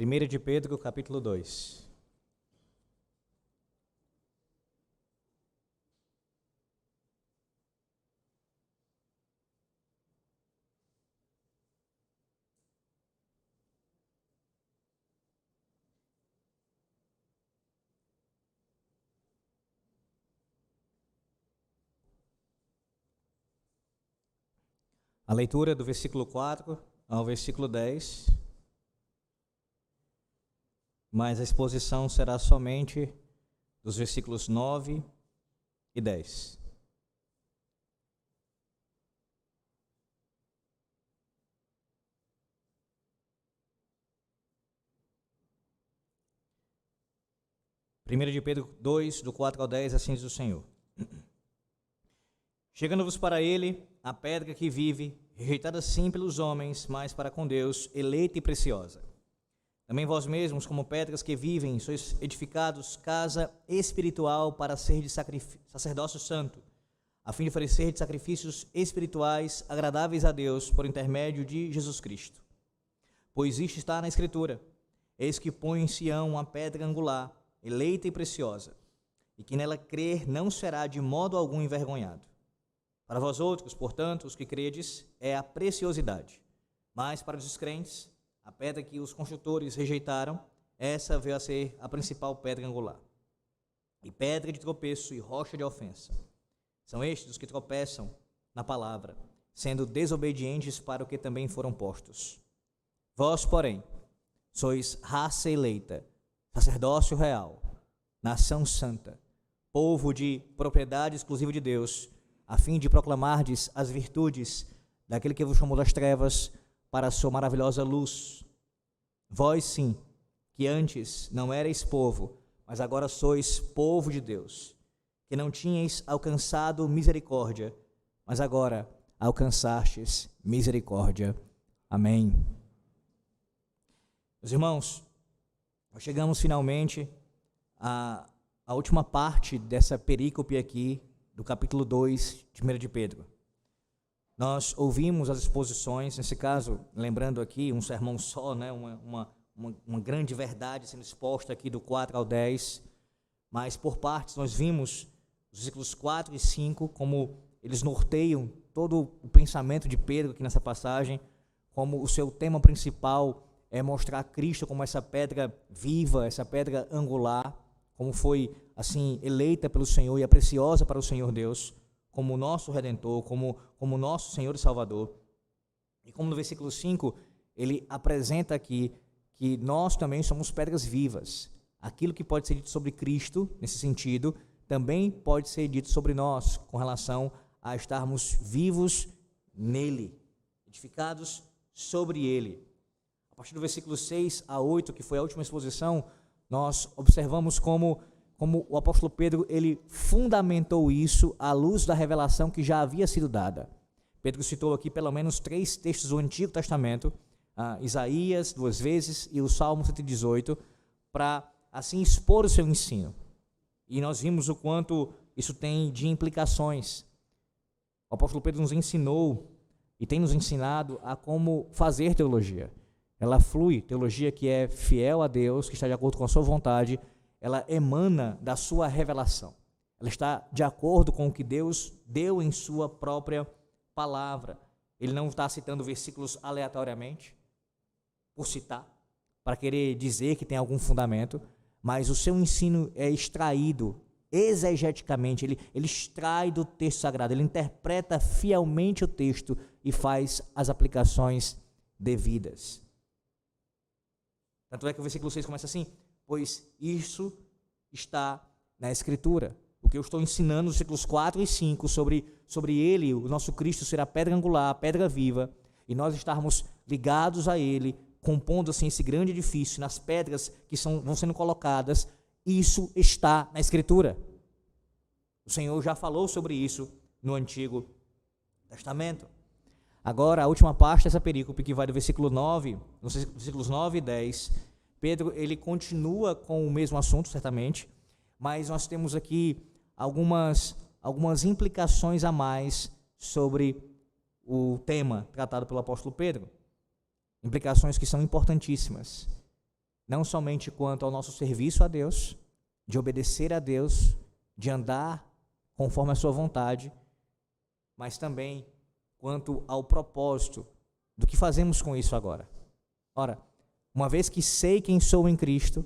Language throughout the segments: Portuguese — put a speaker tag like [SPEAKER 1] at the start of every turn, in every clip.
[SPEAKER 1] 1 de Pedro, capítulo 2. A leitura do versículo 4 ao versículo 10, mas a exposição será somente dos versículos 9 e 10. Primeiro de Pedro 2, do 4 ao 10, assim diz o Senhor. Chegando-vos para ele, a pedra que vive, rejeitada sim pelos homens, mas para com Deus, eleita e preciosa. Também vós mesmos, como pedras que vivem, sois edificados casa espiritual para ser de sacerdócio santo, a fim de oferecer de sacrifícios espirituais agradáveis a Deus por intermédio de Jesus Cristo. Pois isto está na Escritura: eis que põe em Sião uma pedra angular, eleita e preciosa, e que nela crer não será de modo algum envergonhado. Para vós outros, portanto, os que credes, é a preciosidade. Mas para os descrentes, a pedra que os construtores rejeitaram, essa veio a ser a principal pedra angular. E pedra de tropeço e rocha de ofensa. São estes os que tropeçam na palavra, sendo desobedientes para o que também foram postos. Vós, porém, sois raça eleita, sacerdócio real, nação santa, povo de propriedade exclusiva de Deus, a fim de proclamardes as virtudes daquele que vos chamou das trevas para a sua maravilhosa luz. Vós sim, que antes não erais povo, mas agora sois povo de Deus, que não tinhais alcançado misericórdia, mas agora alcançastes misericórdia. Amém. Meus irmãos, nós chegamos finalmente à última parte dessa perícope aqui, do capítulo 2 de 1 de Pedro. Nós ouvimos as exposições, nesse caso, lembrando aqui, um sermão só, né, uma grande verdade sendo exposta aqui do 4 ao 10, mas por partes nós vimos os versículos 4 e 5, como eles norteiam todo o pensamento de Pedro aqui nessa passagem, como o seu tema principal é mostrar Cristo como essa pedra viva, essa pedra angular, como foi assim eleita pelo Senhor e é preciosa para o Senhor Deus, como nosso Redentor, como nosso Senhor e Salvador. E como no versículo 5, ele apresenta aqui que nós também somos pedras vivas. Aquilo que pode ser dito sobre Cristo, nesse sentido, também pode ser dito sobre nós, com relação a estarmos vivos nele, edificados sobre ele. A partir do versículo 6 a 8, que foi a última exposição, nós observamos como o apóstolo Pedro, ele fundamentou isso à luz da revelação que já havia sido dada. Pedro citou aqui pelo menos 3 textos do Antigo Testamento, Isaías 2 vezes e o Salmo 118, para assim expor o seu ensino. E nós vimos o quanto isso tem de implicações. O apóstolo Pedro nos ensinou e tem nos ensinado a como fazer teologia. Ela flui, teologia que é fiel a Deus, que está de acordo com a sua vontade, ela emana da sua revelação. Ela está de acordo com o que Deus deu em sua própria palavra. Ele não está citando versículos aleatoriamente, por citar, para querer dizer que tem algum fundamento, mas o seu ensino é extraído exegeticamente, ele extrai do texto sagrado, ele interpreta fielmente o texto e faz as aplicações devidas. Tanto é que o versículo 6 começa assim: pois isso está na Escritura. O que eu estou ensinando nos versículos 4 e 5 sobre ele, o nosso Cristo ser a pedra angular, a pedra viva, e nós estarmos ligados a ele, compondo assim esse grande edifício, nas pedras que vão sendo colocadas, isso está na Escritura. O Senhor já falou sobre isso no Antigo Testamento. Agora, a última parte dessa perícope, que vai do versículo 9, nos versículos 9 e 10, Pedro, ele continua com o mesmo assunto, certamente, mas nós temos aqui algumas implicações a mais sobre o tema tratado pelo apóstolo Pedro. Implicações que são importantíssimas. não somente quanto ao nosso serviço a Deus, de obedecer a Deus, de andar conforme a sua vontade, mas também quanto ao propósito do que fazemos com isso agora. Ora, uma vez que sei quem sou em Cristo,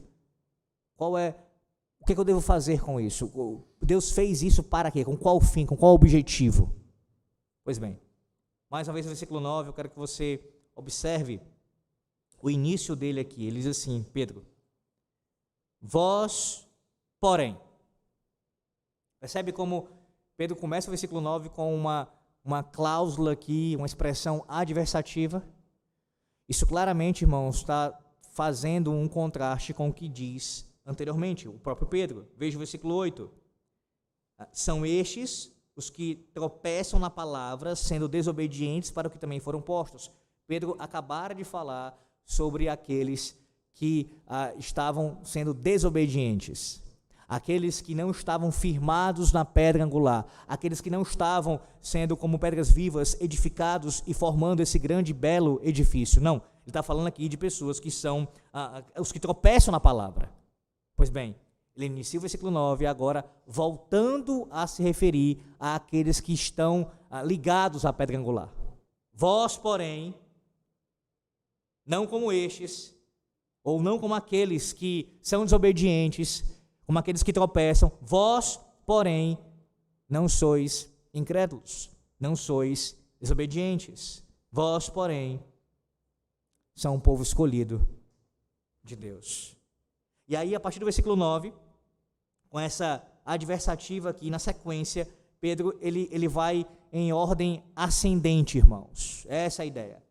[SPEAKER 1] o que eu devo fazer com isso? Deus fez isso para quê? Com qual fim? Com qual objetivo? Pois bem, mais uma vez no versículo 9, eu quero que você observe o início dele aqui. Ele diz assim: Pedro, vós, porém. Percebe como Pedro começa o versículo 9 com uma cláusula aqui, uma expressão adversativa? Isso claramente, irmãos, está fazendo um contraste com o que diz anteriormente, o próprio Pedro. Veja o versículo 8. São estes os que tropeçam na palavra, sendo desobedientes para o que também foram postos. Pedro acabara de falar sobre aqueles que estavam sendo desobedientes, aqueles que não estavam firmados na pedra angular, aqueles que não estavam sendo como pedras vivas, edificados e formando esse grande e belo edifício. Não, ele está falando aqui de pessoas que são os que tropeçam na palavra. Pois bem, ele inicia o versículo 9 agora voltando a se referir àqueles que estão ligados à pedra angular. Vós, porém, não como estes, ou não como aqueles que são desobedientes, como aqueles que tropeçam, vós, porém, não sois incrédulos, não sois desobedientes. Vós, porém, são um povo escolhido de Deus. E aí, a partir do versículo 9, com essa adversativa aqui, na sequência, Pedro, ele vai em ordem ascendente, irmãos. Essa é a ideia.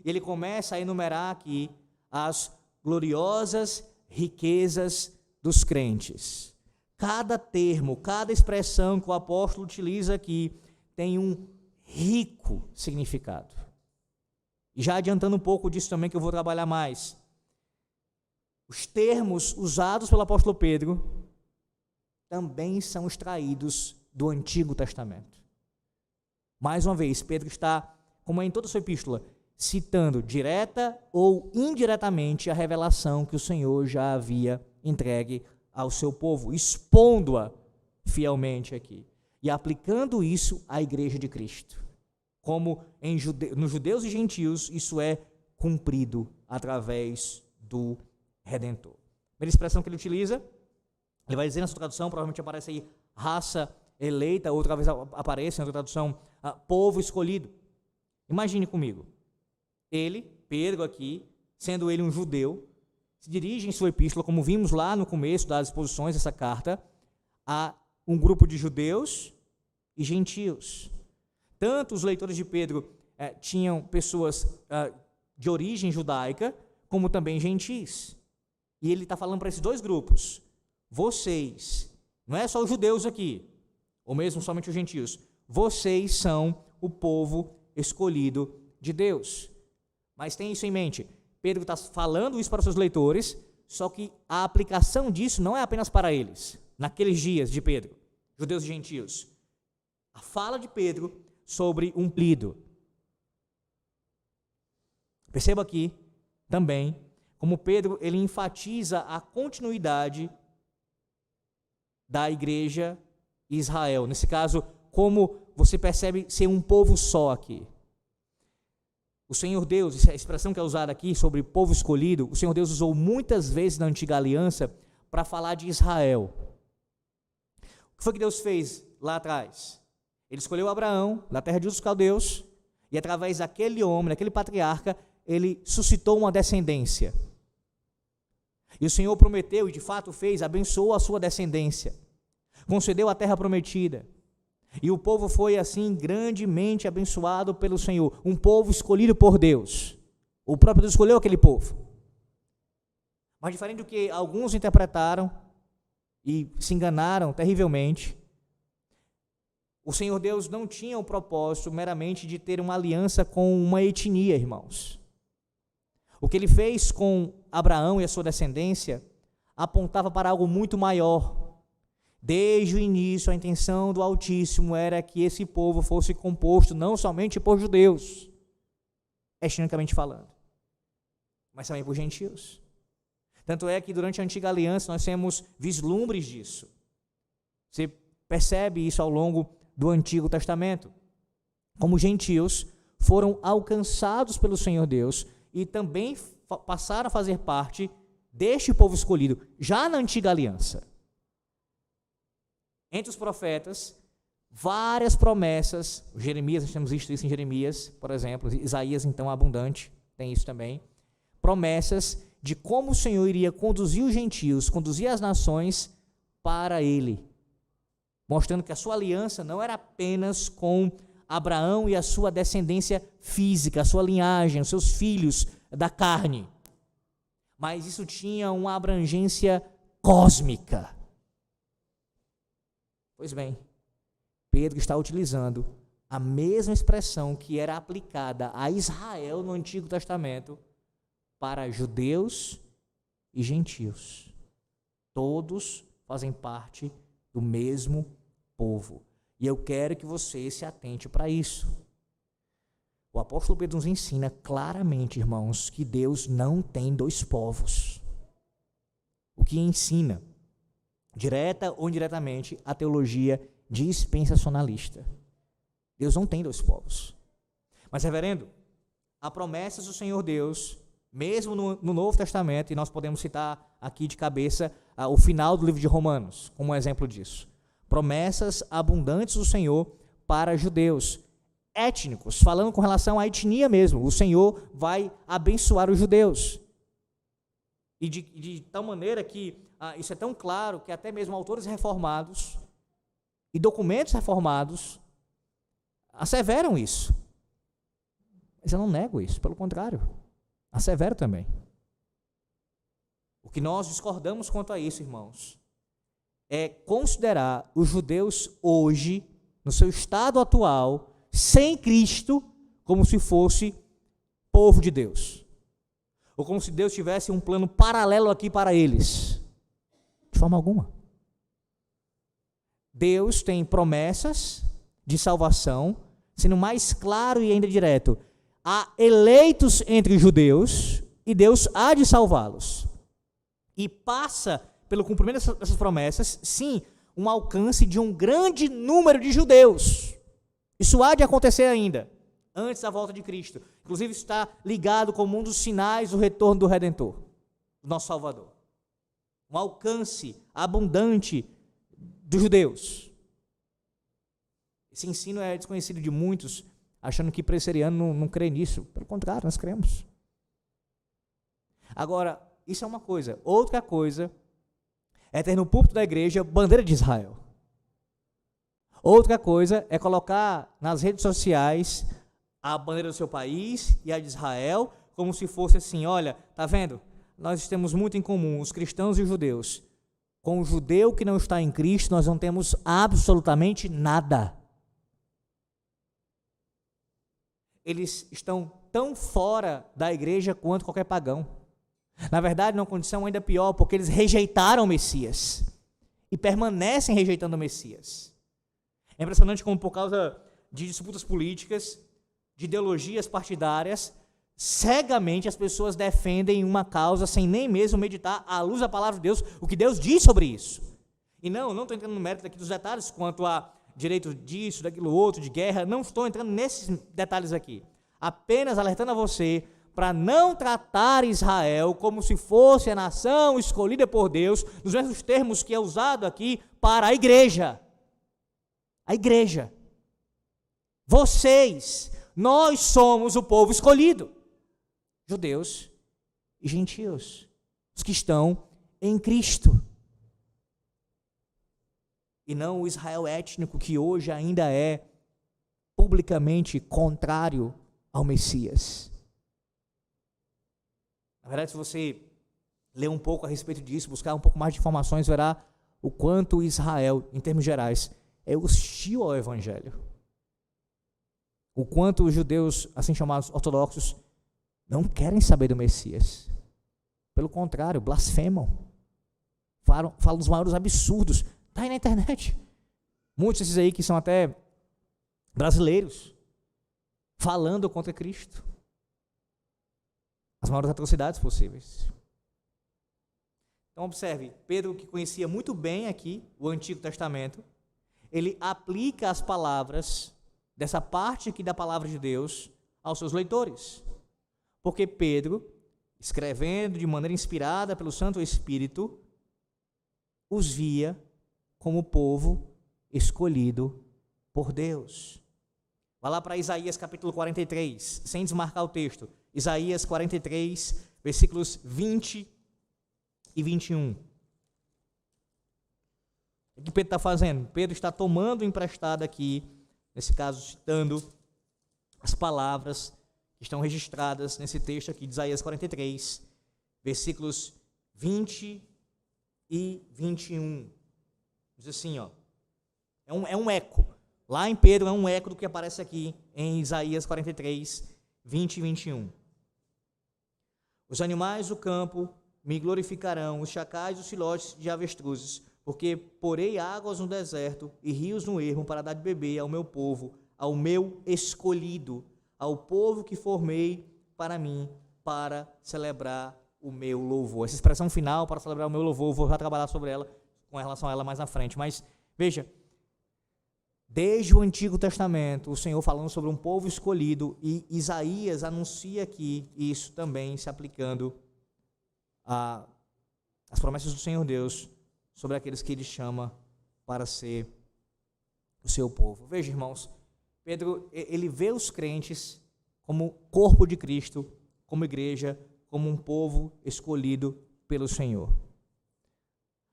[SPEAKER 1] Ele começa a enumerar aqui as gloriosas riquezas dos crentes. Cada termo, cada expressão que o apóstolo utiliza aqui tem um rico significado. E já adiantando um pouco disso também, que eu vou trabalhar mais. Os termos usados pelo apóstolo Pedro também são extraídos do Antigo Testamento. Mais uma vez, Pedro está, como é em toda a sua epístola, citando direta ou indiretamente a revelação que o Senhor já havia entregue ao seu povo, expondo-a fielmente aqui e aplicando isso à igreja de Cristo. Como nos judeus e gentios, isso é cumprido através do Redentor. A primeira expressão que ele utiliza, ele vai dizer na sua tradução, provavelmente aparece aí raça eleita, outra vez aparece na sua tradução povo escolhido. Imagine comigo, ele, Pedro aqui, sendo ele um judeu, se dirige em sua epístola, como vimos lá no começo das exposições dessa carta, a um grupo de judeus e gentios. Tanto os leitores de Pedro tinham pessoas de origem judaica, como também gentis. E ele está falando para esses dois grupos: vocês, não é só os judeus aqui, ou mesmo somente os gentios, vocês são o povo escolhido de Deus. Mas tenha isso em mente, Pedro está falando isso para os seus leitores, só que a aplicação disso não é apenas para eles, naqueles dias de Pedro, judeus e gentios. A fala de Pedro sobre um plido. Perceba aqui também como Pedro ele enfatiza a continuidade da igreja Israel. Nesse caso, como você percebe ser um povo só aqui. O Senhor Deus, essa expressão que é usada aqui sobre povo escolhido, o Senhor Deus usou muitas vezes na antiga aliança para falar de Israel. O que foi que Deus fez lá atrás? Ele escolheu Abraão, da terra de Ur dos Caldeus, e através daquele homem, daquele patriarca, ele suscitou uma descendência. E o Senhor prometeu, e de fato fez, abençoou a sua descendência, concedeu a terra prometida. E o povo foi assim grandemente abençoado pelo Senhor, um povo escolhido por Deus. O próprio Deus escolheu aquele povo. Mas diferente do que alguns interpretaram e se enganaram terrivelmente, o Senhor Deus não tinha o propósito meramente de ter uma aliança com uma etnia, irmãos. O que ele fez com Abraão e a sua descendência apontava para algo muito maior. Desde o início, a intenção do Altíssimo era que esse povo fosse composto não somente por judeus, etnicamente falando, mas também por gentios. Tanto é que durante a Antiga Aliança nós temos vislumbres disso. Você percebe isso ao longo do Antigo Testamento. Como gentios foram alcançados pelo Senhor Deus e também passaram a fazer parte deste povo escolhido, já na Antiga Aliança. Entre os profetas, várias promessas, Jeremias, nós temos visto isso em Jeremias, por exemplo, Isaías, então, abundante, tem isso também, promessas de como o Senhor iria conduzir os gentios, conduzir as nações para Ele, mostrando que a sua aliança não era apenas com Abraão e a sua descendência física, a sua linhagem, os seus filhos da carne, mas isso tinha uma abrangência cósmica. Pois bem, Pedro está utilizando a mesma expressão que era aplicada a Israel no Antigo Testamento para judeus e gentios. Todos fazem parte do mesmo povo. E eu quero que você se atente para isso. O apóstolo Pedro nos ensina claramente, irmãos, que Deus não tem dois povos. O que ensina, direta ou indiretamente, a teologia dispensacionalista. Deus não tem dois povos. Mas, reverendo, há promessas do Senhor Deus, mesmo no Novo Testamento, e nós podemos citar aqui de cabeça o final do livro de Romanos, como um exemplo disso. Promessas abundantes do Senhor para judeus étnicos, falando com relação à etnia mesmo. O Senhor vai abençoar os judeus. E de tal maneira que isso é tão claro que até mesmo autores reformados e documentos reformados asseveram isso. Mas eu não nego isso, pelo contrário, assevero também. O que nós discordamos quanto a isso, irmãos, é considerar os judeus hoje, no seu estado atual, sem Cristo, como se fosse povo de Deus. Ou como se Deus tivesse um plano paralelo aqui para eles. De forma alguma. Deus tem promessas de salvação, sendo mais claro e ainda direto. Há eleitos entre os judeus e Deus há de salvá-los. E passa pelo cumprimento dessas promessas, sim, um alcance de um grande número de judeus. Isso há de acontecer ainda, antes da volta de Cristo. Inclusive está ligado com um dos sinais do retorno do Redentor, do nosso Salvador. Um alcance abundante dos judeus. Esse ensino é desconhecido de muitos, achando que presbiteriano não crê nisso. Pelo contrário, nós cremos. Agora, isso é uma coisa. Outra coisa é ter no púlpito da igreja bandeira de Israel. Outra coisa é colocar nas redes sociais a bandeira do seu país e a de Israel, como se fosse assim, olha, tá vendo? Nós temos muito em comum, os cristãos e os judeus. Com o judeu que não está em Cristo, nós não temos absolutamente nada. Eles estão tão fora da igreja quanto qualquer pagão. Na verdade, numa condição ainda pior, porque eles rejeitaram o Messias e permanecem rejeitando o Messias. É impressionante como, por causa de disputas políticas, de ideologias partidárias, cegamente as pessoas defendem uma causa sem nem mesmo meditar à luz da palavra de Deus, o que Deus diz sobre isso. E não estou entrando no mérito aqui dos detalhes quanto a direito disso, daquilo outro, de guerra, não estou entrando nesses detalhes aqui. Apenas alertando a você para não tratar Israel como se fosse a nação escolhida por Deus, nos mesmos termos que é usado aqui para a igreja. A igreja. Vocês, nós somos o povo escolhido. Judeus e gentios. Os que estão em Cristo. E não o Israel étnico que hoje ainda é publicamente contrário ao Messias. Na verdade, se você ler um pouco a respeito disso, buscar um pouco mais de informações, verá o quanto Israel, em termos gerais, é hostil ao Evangelho. O quanto os judeus, assim chamados ortodoxos, não querem saber do Messias. Pelo contrário, blasfemam. Falam dos maiores absurdos. Está aí na internet. Muitos desses aí que são até brasileiros, falando contra Cristo. As maiores atrocidades possíveis. Então observe, Pedro, que conhecia muito bem aqui o Antigo Testamento, ele aplica as palavras dessa parte aqui da palavra de Deus aos seus leitores. Porque Pedro, escrevendo de maneira inspirada pelo Santo Espírito, os via como povo escolhido por Deus. Vai lá para Isaías capítulo 43, sem desmarcar o texto. Isaías 43, versículos 20 e 21. O que Pedro está fazendo? Pedro está tomando emprestado aqui, nesse caso citando as palavras que estão registradas nesse texto aqui de Isaías 43, versículos 20 e 21. Diz assim, ó, é um eco. Lá em Pedro é um eco do que aparece aqui em Isaías 43, 20 e 21. Os animais do campo me glorificarão, os chacais e os filhotes de avestruzes, porque porei águas no deserto e rios no ermo para dar de beber ao meu povo, ao meu escolhido, ao povo que formei para mim, para celebrar o meu louvor. Essa expressão final, para celebrar o meu louvor, vou já trabalhar sobre ela, com relação a ela mais na frente. Mas, veja, desde o Antigo Testamento, o Senhor falando sobre um povo escolhido, e Isaías anuncia aqui isso também se aplicando às promessas do Senhor Deus sobre aqueles que Ele chama para ser o seu povo. Veja, irmãos, Pedro, ele vê os crentes como corpo de Cristo, como igreja, como um povo escolhido pelo Senhor.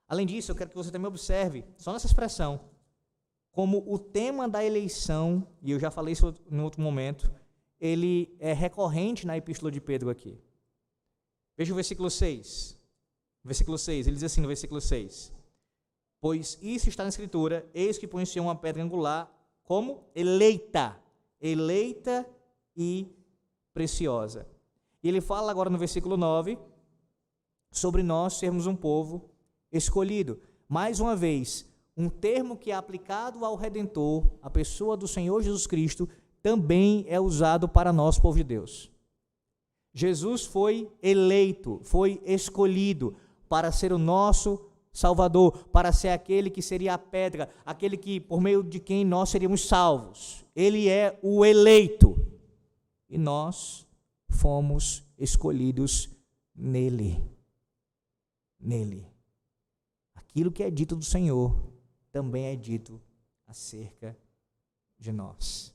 [SPEAKER 1] Além disso, eu quero que você também observe, só nessa expressão, como o tema da eleição, e eu já falei isso em outro momento, ele é recorrente na epístola de Pedro aqui. Veja o versículo 6. Versículo 6, ele diz assim no versículo 6: pois isso está na Escritura, eis que põe em Sião uma pedra angular, como eleita e preciosa. E ele fala agora no versículo 9, sobre nós sermos um povo escolhido. Mais uma vez, um termo que é aplicado ao Redentor, a pessoa do Senhor Jesus Cristo, também é usado para nós, povo de Deus. Jesus foi eleito, foi escolhido para ser o nosso Salvador, para ser aquele que seria a pedra, aquele que, por meio de quem nós seríamos salvos. Ele é o eleito e nós fomos escolhidos nele. Nele. Aquilo que é dito do Senhor também é dito acerca de nós.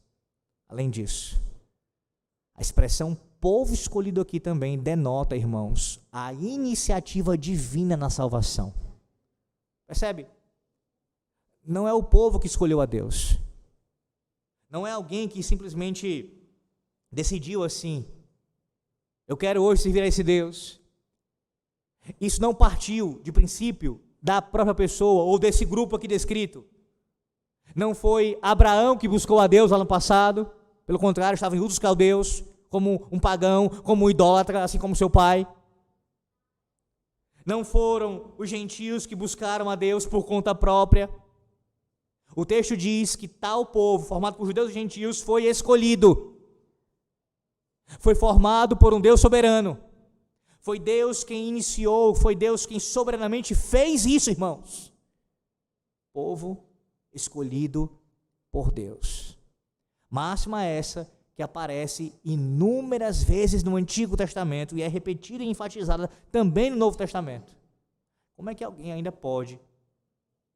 [SPEAKER 1] Além disso, a expressão povo escolhido aqui também denota, irmãos, a iniciativa divina na salvação. Percebe? Não é o povo que escolheu a Deus. Não é alguém que simplesmente decidiu assim: eu quero hoje servir a esse Deus. Isso não partiu de princípio da própria pessoa ou desse grupo aqui descrito. Não foi Abraão que buscou a Deus lá no passado. Pelo contrário, estava em Ur dos Caldeus, como um pagão, como um idólatra, assim como seu pai. Não foram os gentios que buscaram a Deus por conta própria. O texto diz que tal povo, formado por judeus e gentios, foi escolhido. Foi formado por um Deus soberano. Foi Deus quem iniciou, foi Deus quem soberanamente fez isso, irmãos. Povo escolhido por Deus. Máxima essa que aparece inúmeras vezes no Antigo Testamento e é repetida e enfatizada também no Novo Testamento. Como é que alguém ainda pode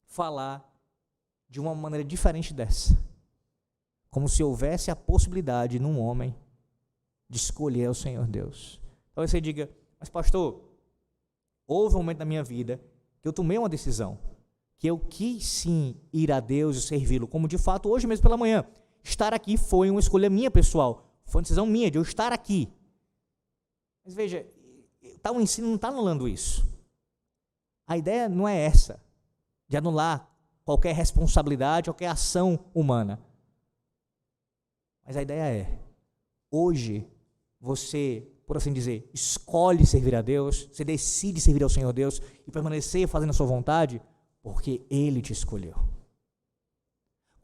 [SPEAKER 1] falar de uma maneira diferente dessa? Como se houvesse a possibilidade num homem de escolher o Senhor Deus. Talvez você diga: mas pastor, houve um momento na minha vida que eu tomei uma decisão, que eu quis sim ir a Deus e servi-lo, como de fato hoje mesmo pela manhã. Estar aqui foi uma escolha minha pessoal, foi uma decisão minha de eu estar aqui. Mas veja, o ensino não está anulando isso. A ideia não é essa, de anular qualquer responsabilidade, qualquer ação humana. Mas a ideia é, hoje você, por assim dizer, escolhe servir a Deus, você decide servir ao Senhor Deus e permanecer fazendo a sua vontade, porque Ele te escolheu.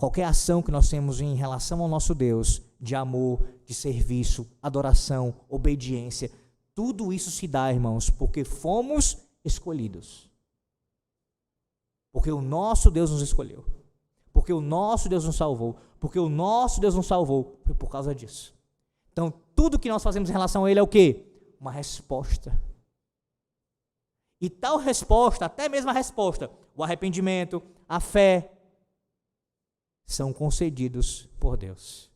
[SPEAKER 1] Qualquer ação que nós temos em relação ao nosso Deus, de amor, de serviço, adoração, obediência, tudo isso se dá, irmãos, porque fomos escolhidos. Porque o nosso Deus nos escolheu. Porque o nosso Deus nos salvou. Porque o nosso Deus nos salvou. Foi por causa disso. Então, tudo que nós fazemos em relação a Ele é o quê? Uma resposta. E tal resposta, até mesmo a resposta, o arrependimento, a fé, são concedidos por Deus.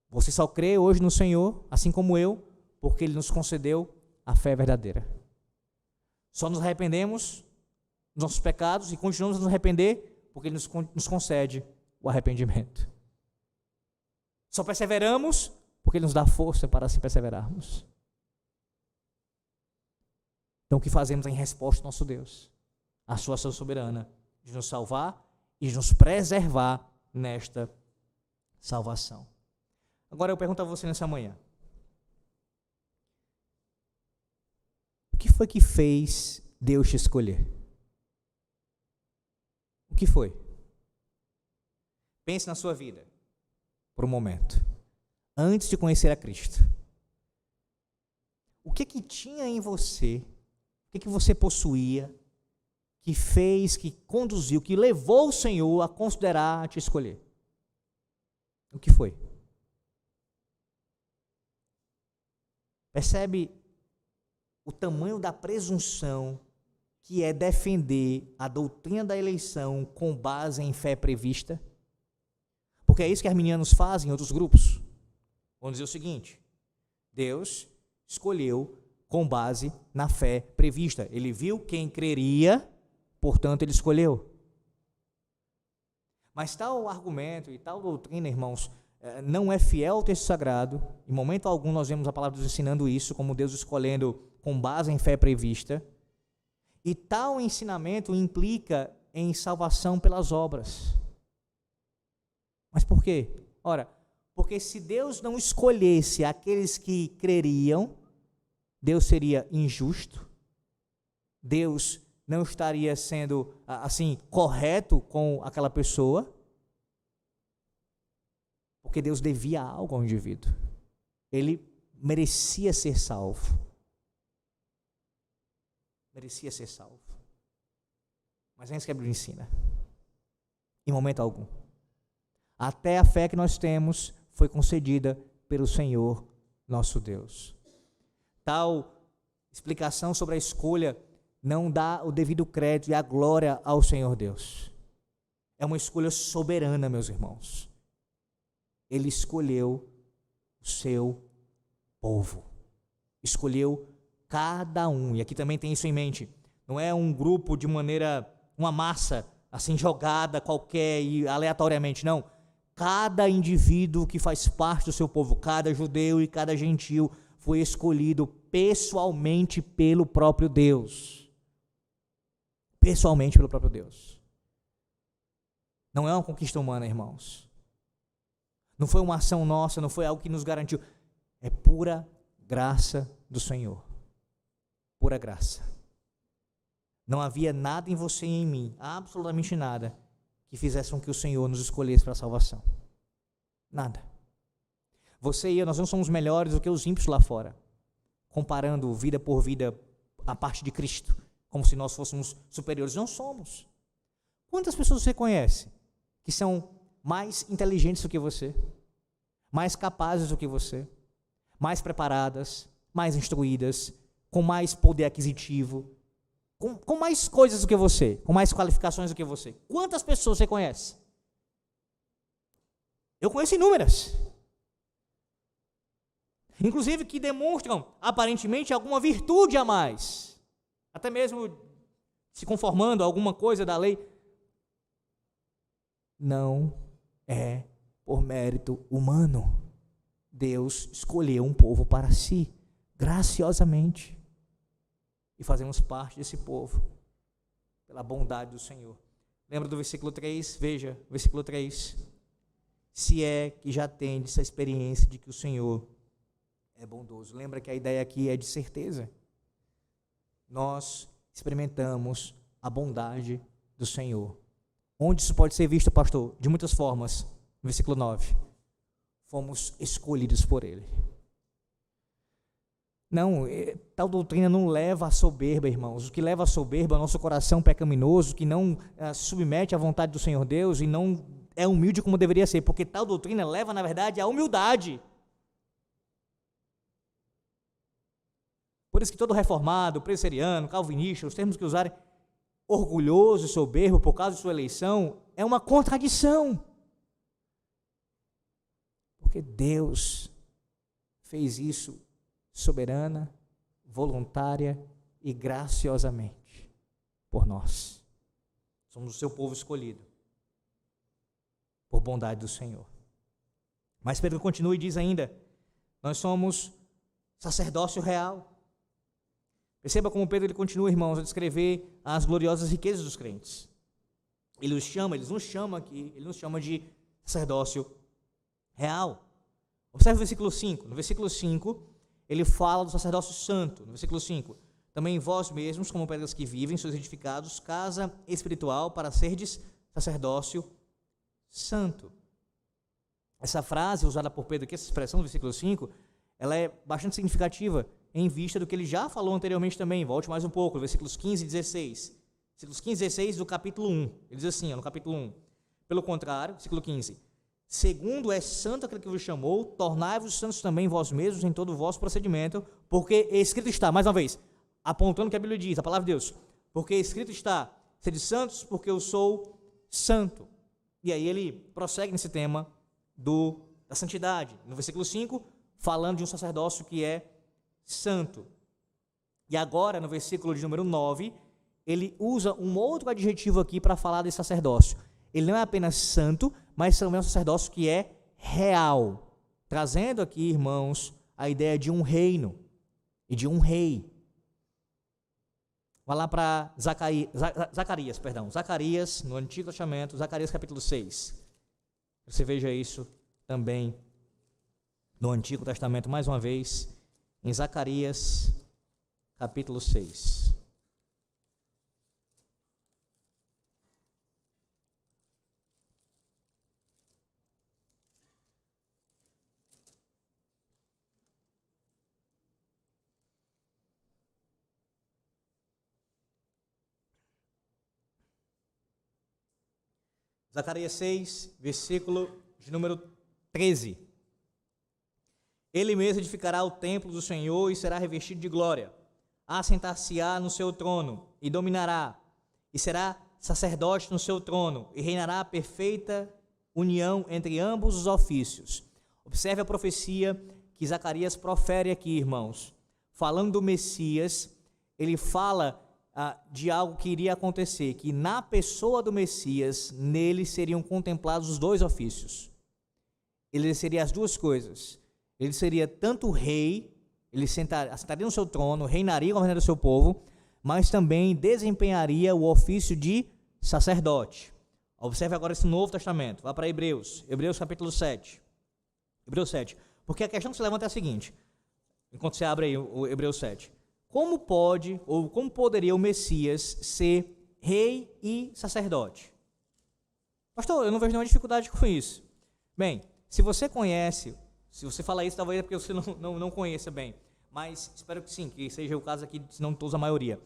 [SPEAKER 1] Você só crê hoje no Senhor, assim como eu, porque Ele nos concedeu a fé verdadeira. Só nos arrependemos dos nossos pecados e continuamos a nos arrepender porque Ele nos concede o arrependimento. Só perseveramos porque Ele nos dá força para assim perseverarmos. Então, o que fazemos em resposta ao nosso Deus? A sua ação soberana de nos salvar e de nos preservar nesta salvação. Agora eu pergunto a você nessa manhã. O que foi que fez Deus te escolher? O que foi? Pense na sua vida, por um momento, antes de conhecer a Cristo. O que tinha em você, o que você possuía, que fez, que conduziu, que levou o Senhor a considerar te escolher? O que foi? Percebe o tamanho da presunção que é defender a doutrina da eleição com base em fé prevista? Porque é isso que arminianos fazem em outros grupos. Vamos dizer o seguinte: Deus escolheu com base na fé prevista. Ele viu quem creria, portanto Ele escolheu. Mas tal argumento e tal doutrina, irmãos, não é fiel ao texto sagrado. Em momento algum nós vemos a palavra de Deus ensinando isso, como Deus escolhendo com base em fé prevista. E tal ensinamento implica em salvação pelas obras. Mas por quê? Ora, porque se Deus não escolhesse aqueles que creriam, Deus seria injusto, Deus não estaria sendo, assim, correto com aquela pessoa, porque Deus devia algo ao indivíduo. Ele merecia ser salvo. Merecia ser salvo. Mas é isso que a Bíblia ensina. Em momento algum. Até a fé que nós temos foi concedida pelo Senhor nosso Deus. Tal explicação sobre a escolha não dá o devido crédito e a glória ao Senhor Deus. É uma escolha soberana, meus irmãos. Ele escolheu o seu povo. Escolheu cada um. E aqui também tem isso em mente. Não é um grupo de maneira, uma massa assim jogada qualquer e aleatoriamente, não. Cada indivíduo que faz parte do seu povo, cada judeu e cada gentil, foi escolhido pessoalmente pelo próprio Deus. Pessoalmente pelo próprio Deus. Não é uma conquista humana, irmãos. Não foi uma ação nossa, não foi algo que nos garantiu. É pura graça do Senhor. Pura graça. Não havia nada em você e em mim, absolutamente nada, que fizesse com que o Senhor nos escolhesse para a salvação. Nada. Você e eu, nós não somos melhores do que os ímpios lá fora, comparando vida por vida a parte de Cristo, como se nós fôssemos superiores. Não somos. Quantas pessoas você conhece que são mais inteligentes do que você, mais capazes do que você, mais preparadas, mais instruídas, com mais poder aquisitivo, com mais coisas do que você, com mais qualificações do que você? Quantas pessoas você conhece? Eu conheço inúmeras. Inclusive que demonstram, aparentemente, alguma virtude a mais. Até mesmo se conformando a alguma coisa da lei. Não é por mérito humano. Deus escolheu um povo para si, graciosamente. E fazemos parte desse povo, pela bondade do Senhor. Lembra do versículo 3? Veja, versículo 3. Se é que já tem essa experiência de que o Senhor é bondoso. Lembra que a ideia aqui é de certeza. Nós experimentamos a bondade do Senhor. Onde isso pode ser visto, pastor? De muitas formas. Versículo 9. Fomos escolhidos por Ele. Não, tal doutrina não leva à soberba, irmãos. O que leva à soberba é o nosso coração pecaminoso, que não se submete à vontade do Senhor Deus e não é humilde como deveria ser, porque tal doutrina leva, na verdade, à humildade. Por isso que todo reformado, presbiteriano, calvinista, os termos que usarem, orgulhoso e soberbo por causa de sua eleição, é uma contradição. Porque Deus fez isso soberana, voluntária e graciosamente por nós. Somos o seu povo escolhido por bondade do Senhor. Mas Pedro continua e diz ainda: nós somos sacerdócio real. Perceba como Pedro ele continua, irmãos, a descrever as gloriosas riquezas dos crentes. Ele nos chama aqui, ele nos chama de sacerdócio real. Observe o versículo 5. No versículo 5, ele fala do sacerdócio santo. No versículo 5, também vós mesmos, como pedras que vivem, sois edificados, casa espiritual, para serdes sacerdócio santo. Essa frase usada por Pedro aqui, essa expressão do versículo 5, ela é bastante significativa em vista do que ele já falou anteriormente também. Volte mais um pouco, versículos 15 e 16. Versículos 15 e 16 do capítulo 1. Ele diz assim, no capítulo 1. Pelo contrário, versículo 15. Segundo é santo aquele que vos chamou, tornai-vos santos também vós mesmos em todo o vosso procedimento, porque escrito está, mais uma vez, apontando o que a Bíblia diz, a palavra de Deus, porque escrito está, sede santos, porque eu sou santo. E aí ele prossegue nesse tema da santidade. No versículo 5, falando de um sacerdócio que é santo. E agora, no versículo de número 9, ele usa um outro adjetivo aqui para falar desse sacerdócio. Ele não é apenas santo, mas também é um sacerdócio que é real, trazendo aqui, irmãos, a ideia de um reino e de um rei. Vai lá para Zacarias, no Antigo Testamento, Zacarias capítulo 6. Você veja isso também no Antigo Testamento, mais uma vez, em Zacarias capítulo 6. Zacarias 6, versículo de número 13. Ele mesmo edificará o templo do Senhor e será revestido de glória. Assentar-se-á no seu trono e dominará, e será sacerdote no seu trono, e reinará a perfeita união entre ambos os ofícios. Observe a profecia que Zacarias profere aqui, irmãos. Falando do Messias, ele fala de algo que iria acontecer, que na pessoa do Messias, nele seriam contemplados os dois ofícios. Ele seria as duas coisas. Ele seria tanto rei, ele assentaria no seu trono, reinaria e governaria o seu povo, mas também desempenharia o ofício de sacerdote. Observe agora esse Novo Testamento. Vá para Hebreus capítulo 7. Hebreus 7. Porque a questão que se levanta é a seguinte, enquanto você abre aí o Hebreus 7. Como pode, ou como poderia o Messias ser rei e sacerdote? Pastor, eu não vejo nenhuma dificuldade com isso. Bem, se você conhece, se você fala isso, talvez é porque você não conheça bem, mas espero que sim, que seja o caso aqui, se não todos a maioria.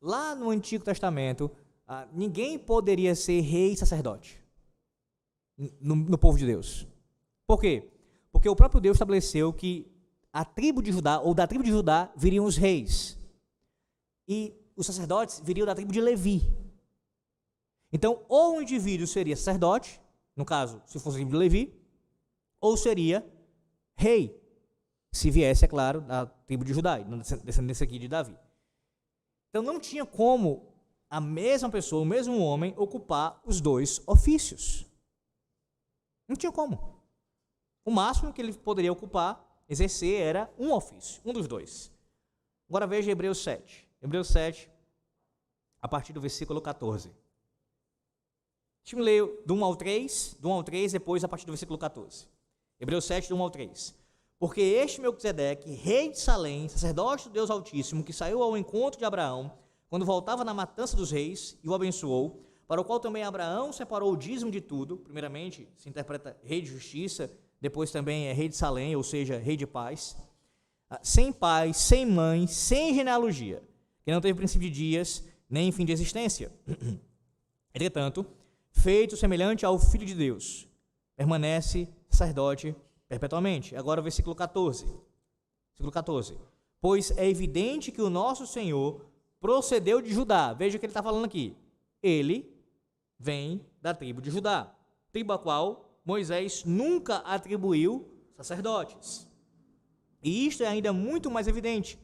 [SPEAKER 1] Lá no Antigo Testamento, ninguém poderia ser rei e sacerdote no povo de Deus. Por quê? Porque o próprio Deus estabeleceu que a tribo de Judá, ou da tribo de Judá, viriam os reis. E os sacerdotes viriam da tribo de Levi. Então, ou um indivíduo seria sacerdote, no caso, se fosse a tribo de Levi, ou seria rei, se viesse, é claro, da tribo de Judá, descendência aqui de Davi. Então, não tinha como a mesma pessoa, o mesmo homem, ocupar os dois ofícios. Não tinha como. O máximo que ele poderia ocupar, exercer, era um ofício, um dos dois. Agora veja Hebreus 7. Hebreus 7, a partir do versículo 14. Deixa eu ler do 1 ao 3, depois a partir do versículo 14. Hebreus 7, do 1 ao 3. Porque este Melquisedeque, rei de Salém, sacerdote do Deus Altíssimo, que saiu ao encontro de Abraão, quando voltava na matança dos reis, e o abençoou, para o qual também Abraão separou o dízimo de tudo, primeiramente se interpreta rei de justiça, depois também é rei de Salém, ou seja, rei de paz. sem pai, sem mãe, sem genealogia, que não teve princípio de dias, nem fim de existência. Entretanto, feito semelhante ao Filho de Deus, permanece sacerdote perpetuamente. Agora o versículo 14. Versículo 14. Pois é evidente que o nosso Senhor procedeu de Judá. Veja o que ele está falando aqui. Ele vem da tribo de Judá, tribo a qual Moisés nunca atribuiu sacerdotes. E isto é ainda muito mais evidente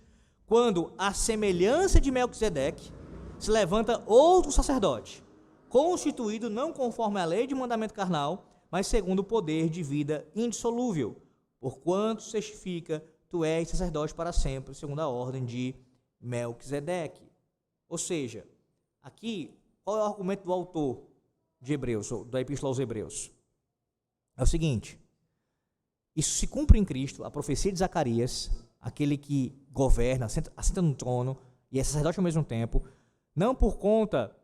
[SPEAKER 1] quando, à semelhança de Melquisedeque, se levanta outro sacerdote, constituído não conforme a lei de mandamento carnal, mas segundo o poder de vida indissolúvel, porquanto testifica, tu és sacerdote para sempre, segundo a ordem de Melquisedeque. Ou seja, aqui, qual é o argumento do autor de Hebreus, ou da Epístola aos Hebreus? É o seguinte: isso se cumpre em Cristo, a profecia de Zacarias, aquele que governa, assenta no trono e é sacerdote ao mesmo tempo, não por conta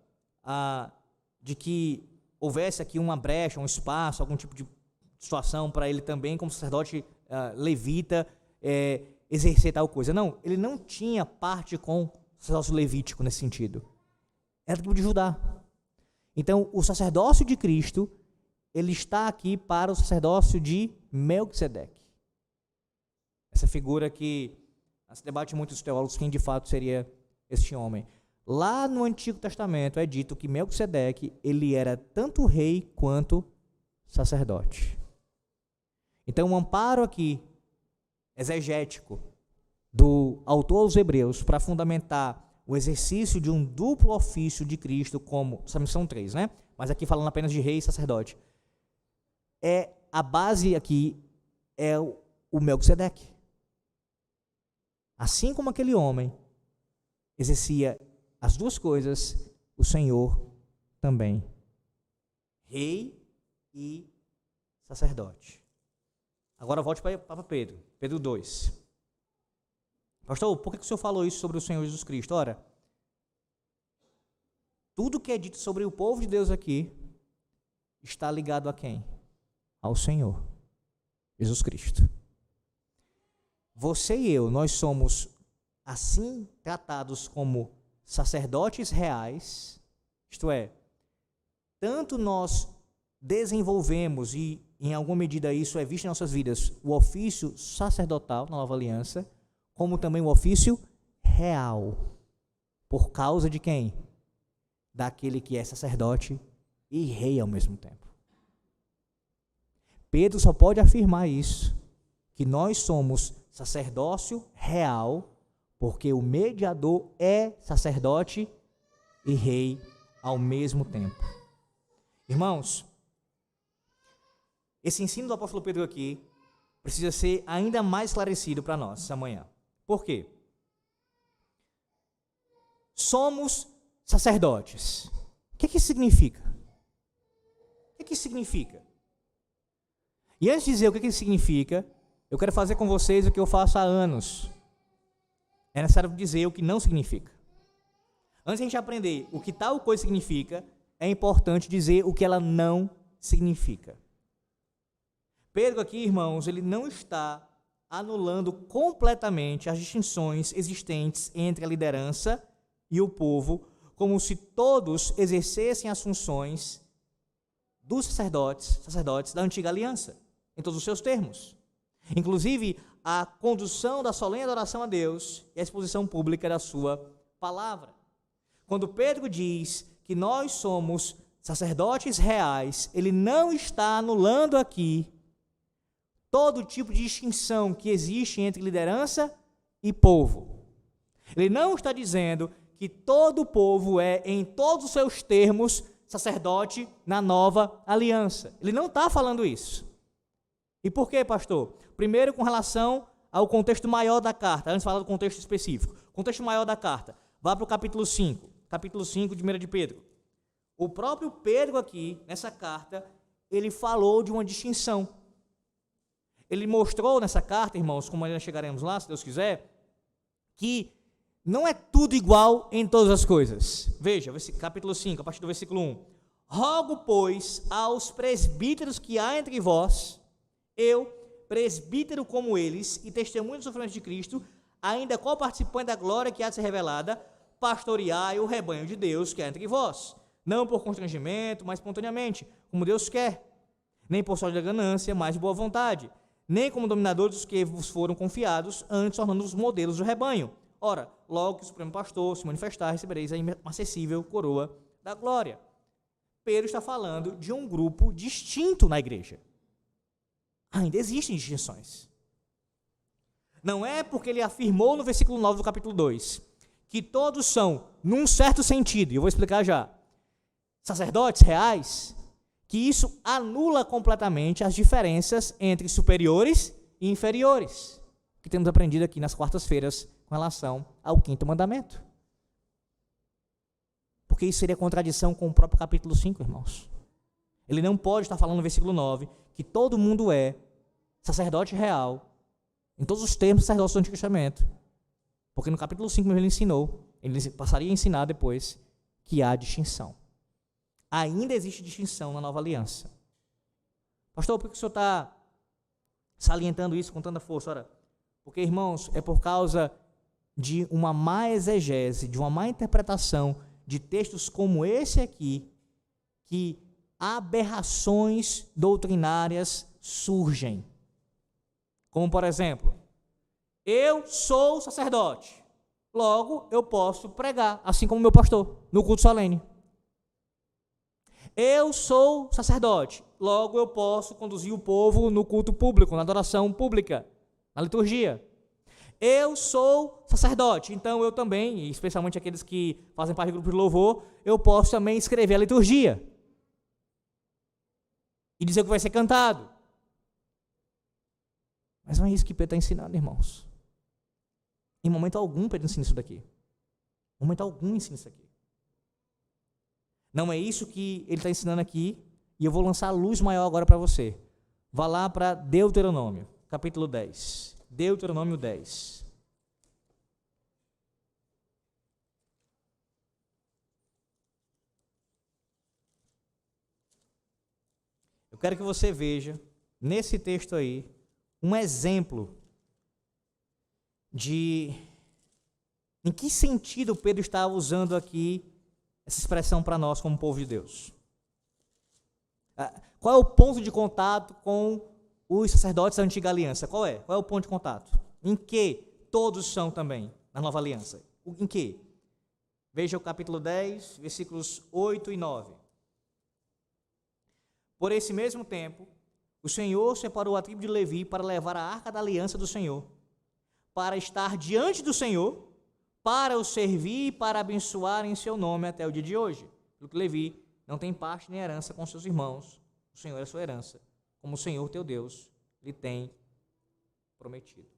[SPEAKER 1] de que houvesse aqui uma brecha, um espaço, algum tipo de situação para ele também, como sacerdote levita, exercer tal coisa. Não, ele não tinha parte com o sacerdócio levítico nesse sentido. Era do tribo de Judá. Então, o sacerdócio de Cristo, ele está aqui para o sacerdócio de Melquisedeque. Essa figura que se debate muito os teólogos, quem de fato seria este homem. Lá no Antigo Testamento é dito que Melquisedeque, ele era tanto rei quanto sacerdote. Então, um amparo aqui, exegético, do autor aos Hebreus, para fundamentar o exercício de um duplo ofício de Cristo, como, são 3, né? Mas aqui falando apenas de rei e sacerdote. A base aqui é o Melquisedeque. Assim como aquele homem exercia as duas coisas, o Senhor também. Rei e sacerdote. Agora volte para Pedro. Pedro 2. Pastor, por que o senhor falou isso sobre o Senhor Jesus Cristo? Ora, tudo que é dito sobre o povo de Deus aqui está ligado a quem? Ao Senhor Jesus Cristo. Você e eu, nós somos assim tratados como sacerdotes reais, isto é, tanto nós desenvolvemos, e em alguma medida isso é visto em nossas vidas, o ofício sacerdotal na Nova Aliança, como também o ofício real, por causa de quem? Daquele que é sacerdote e rei ao mesmo tempo. Pedro só pode afirmar isso, que nós somos sacerdócio real, porque o mediador é sacerdote e rei ao mesmo tempo. Irmãos, esse ensino do apóstolo Pedro aqui precisa ser ainda mais esclarecido para nós essa manhã. Por quê? Somos sacerdotes. O que isso significa? O que isso significa? E antes de dizer o que isso significa, eu quero fazer com vocês o que eu faço há anos. É necessário dizer o que não significa. Antes de a gente aprender o que tal coisa significa, é importante dizer o que ela não significa. Pedro aqui, irmãos, ele não está anulando completamente as distinções existentes entre a liderança e o povo, como se todos exercessem as funções dos sacerdotes da antiga aliança, em todos os seus termos. Inclusive, a condução da solene adoração a Deus e a exposição pública da sua palavra. Quando Pedro diz que nós somos sacerdotes reais, ele não está anulando aqui todo tipo de distinção que existe entre liderança e povo. Ele não está dizendo que todo o povo é, em todos os seus termos, sacerdote na nova aliança. Ele não está falando isso. E por quê, pastor? Primeiro, com relação ao contexto maior da carta, antes de falar do contexto específico. Contexto maior da carta. Vá para o capítulo 5 de 1 de Pedro. O próprio Pedro aqui, nessa carta, ele falou de uma distinção. Ele mostrou nessa carta, irmãos, como ainda chegaremos lá, se Deus quiser, que não é tudo igual em todas as coisas. Veja, capítulo 5, a partir do versículo 1. Rogo, pois, aos presbíteros que há entre vós, eu, presbítero como eles e testemunho dos sofrimentos de Cristo, ainda co-participante da glória que há de ser revelada, pastoreai o rebanho de Deus que há entre vós, não por constrangimento, mas espontaneamente, como Deus quer, nem por sorte da ganância, mas de boa vontade, nem como dominadores dos que vos foram confiados, antes tornando-vos modelos do rebanho. Ora, logo que o Supremo Pastor se manifestar, recebereis a inacessível coroa da glória. Pedro está falando de um grupo distinto na igreja. Ainda existem distinções. Não é porque ele afirmou no versículo 9 do capítulo 2, que todos são, num certo sentido, e eu vou explicar já, sacerdotes reais, que isso anula completamente as diferenças entre superiores e inferiores, que temos aprendido aqui nas quartas-feiras com relação ao 5º mandamento. Porque isso seria contradição com o próprio capítulo 5, irmãos. Ele não pode estar falando no versículo 9 que todo mundo é sacerdote real, em todos os termos sacerdotes do Antigo Testamento, porque no capítulo 5 ele ensinou, ele passaria a ensinar depois, que há distinção. Ainda existe distinção na nova aliança. Pastor, por que o senhor está salientando isso com tanta força? Ora, porque, irmãos, é por causa de uma má exegese, de uma má interpretação de textos como esse aqui, que aberrações doutrinárias surgem. Como, por exemplo, eu sou sacerdote, logo eu posso pregar, assim como meu pastor, no culto solene. Eu sou sacerdote, logo eu posso conduzir o povo no culto público, na adoração pública, na liturgia. Eu sou sacerdote, então eu também, especialmente aqueles que fazem parte do grupo de louvor, eu posso também escrever a liturgia e dizer o que vai ser cantado. Mas não é isso que Pedro está ensinando, irmãos. Em momento algum Pedro ensina isso daqui. Em momento algum ensina isso aqui. Não é isso que ele está ensinando aqui, e eu vou lançar a luz maior agora para você. Vá lá para Deuteronômio, capítulo 10. Deuteronômio 10. Eu quero que você veja, nesse texto aí, um exemplo de em que sentido Pedro está usando aqui essa expressão para nós como povo de Deus. Qual é o ponto de contato com os sacerdotes da antiga aliança? Qual é? Qual é o ponto de contato? Em que todos são também na nova aliança? Em que? Veja o capítulo 10, versículos 8 e 9. Por esse mesmo tempo, o Senhor separou a tribo de Levi para levar a arca da aliança do Senhor, para estar diante do Senhor, para o servir e para abençoar em seu nome até o dia de hoje. Porque Levi não tem parte nem herança com seus irmãos, o Senhor é a sua herança, como o Senhor teu Deus lhe tem prometido.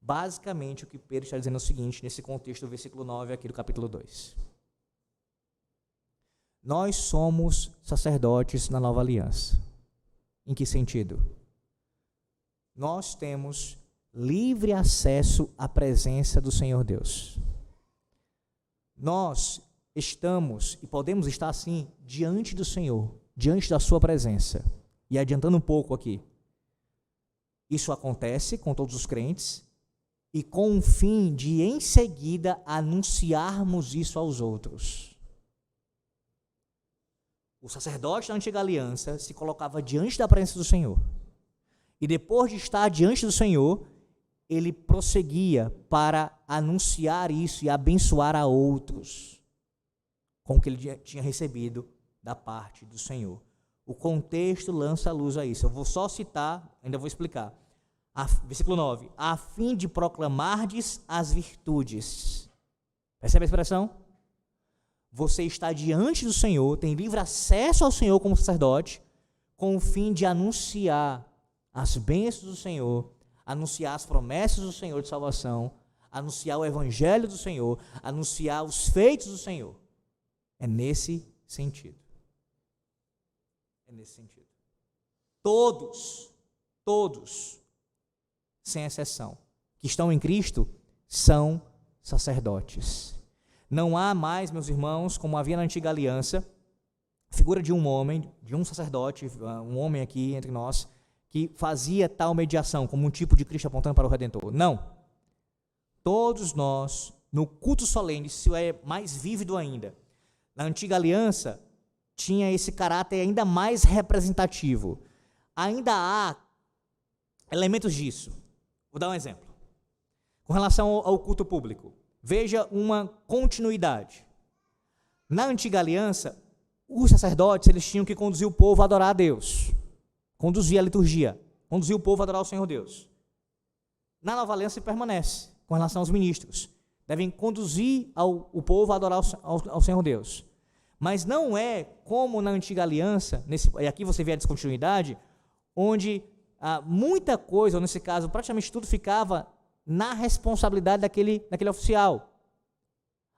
[SPEAKER 1] Basicamente, o que Pedro está dizendo é o seguinte, nesse contexto do versículo 9 aqui do capítulo 2. Nós somos sacerdotes na nova aliança. Em que sentido? Nós temos livre acesso à presença do Senhor Deus. Nós estamos e podemos estar assim diante do Senhor, diante da sua presença. E adiantando um pouco aqui, isso acontece com todos os crentes e com o fim de em seguida anunciarmos isso aos outros. O sacerdote da antiga aliança se colocava diante da presença do Senhor. E depois de estar diante do Senhor, ele prosseguia para anunciar isso e abençoar a outros com o que ele tinha recebido da parte do Senhor. O contexto lança a luz a isso. Eu vou só citar, ainda vou explicar. Versículo 9. A fim de proclamardes as virtudes. Percebe a expressão? Você está diante do Senhor, tem livre acesso ao Senhor como sacerdote, com o fim de anunciar as bênçãos do Senhor, anunciar as promessas do Senhor de salvação, anunciar o evangelho do Senhor, anunciar os feitos do Senhor. É nesse sentido. É nesse sentido. Todos, sem exceção, que estão em Cristo, são sacerdotes. Não há mais, meus irmãos, como havia na antiga aliança, figura de um homem, de um sacerdote, um homem aqui entre nós, que fazia tal mediação como um tipo de Cristo apontando para o Redentor. Não. Todos nós, no culto solene, isso é mais vívido ainda. Na antiga aliança, tinha esse caráter ainda mais representativo. Ainda há elementos disso. Vou dar um exemplo. Com relação ao culto público, veja uma continuidade. Na antiga aliança, os sacerdotes, eles tinham que conduzir o povo a adorar a Deus. Conduzir a liturgia. Conduzir o povo a adorar o Senhor Deus. Na nova aliança permanece, com relação aos ministros. Devem conduzir o povo a adorar ao Senhor Deus. Mas não é como na antiga aliança, e aqui você vê a descontinuidade, onde muita coisa, ou nesse caso, praticamente tudo ficava na responsabilidade daquele oficial.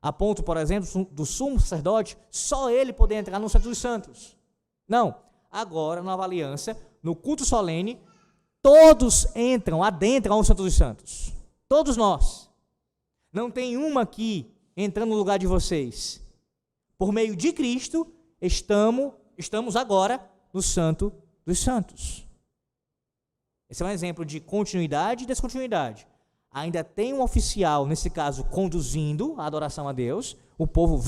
[SPEAKER 1] A ponto, por exemplo, do sumo sacerdote, só ele poder entrar no Santo dos Santos. Não. Agora, na nova aliança, no culto solene, todos adentram ao Santo dos Santos. Todos nós. Não tem uma aqui entrando no lugar de vocês. Por meio de Cristo, estamos agora no Santo dos Santos. Esse é um exemplo de continuidade e descontinuidade. Ainda tem um oficial, nesse caso, conduzindo a adoração a Deus. O povo,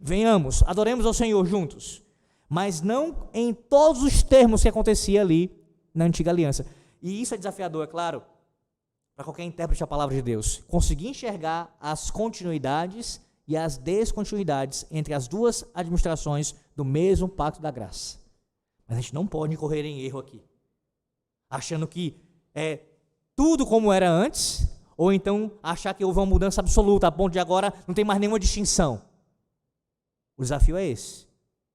[SPEAKER 1] venhamos, adoremos ao Senhor juntos. Mas não em todos os termos que acontecia ali na antiga aliança. E isso é desafiador, é claro, para qualquer intérprete da palavra de Deus. Conseguir enxergar as continuidades e as descontinuidades entre as duas administrações do mesmo pacto da graça. Mas a gente não pode correr em erro aqui, achando que é tudo como era antes, ou então achar que houve uma mudança absoluta, a ponto de agora não tem mais nenhuma distinção. O desafio é esse,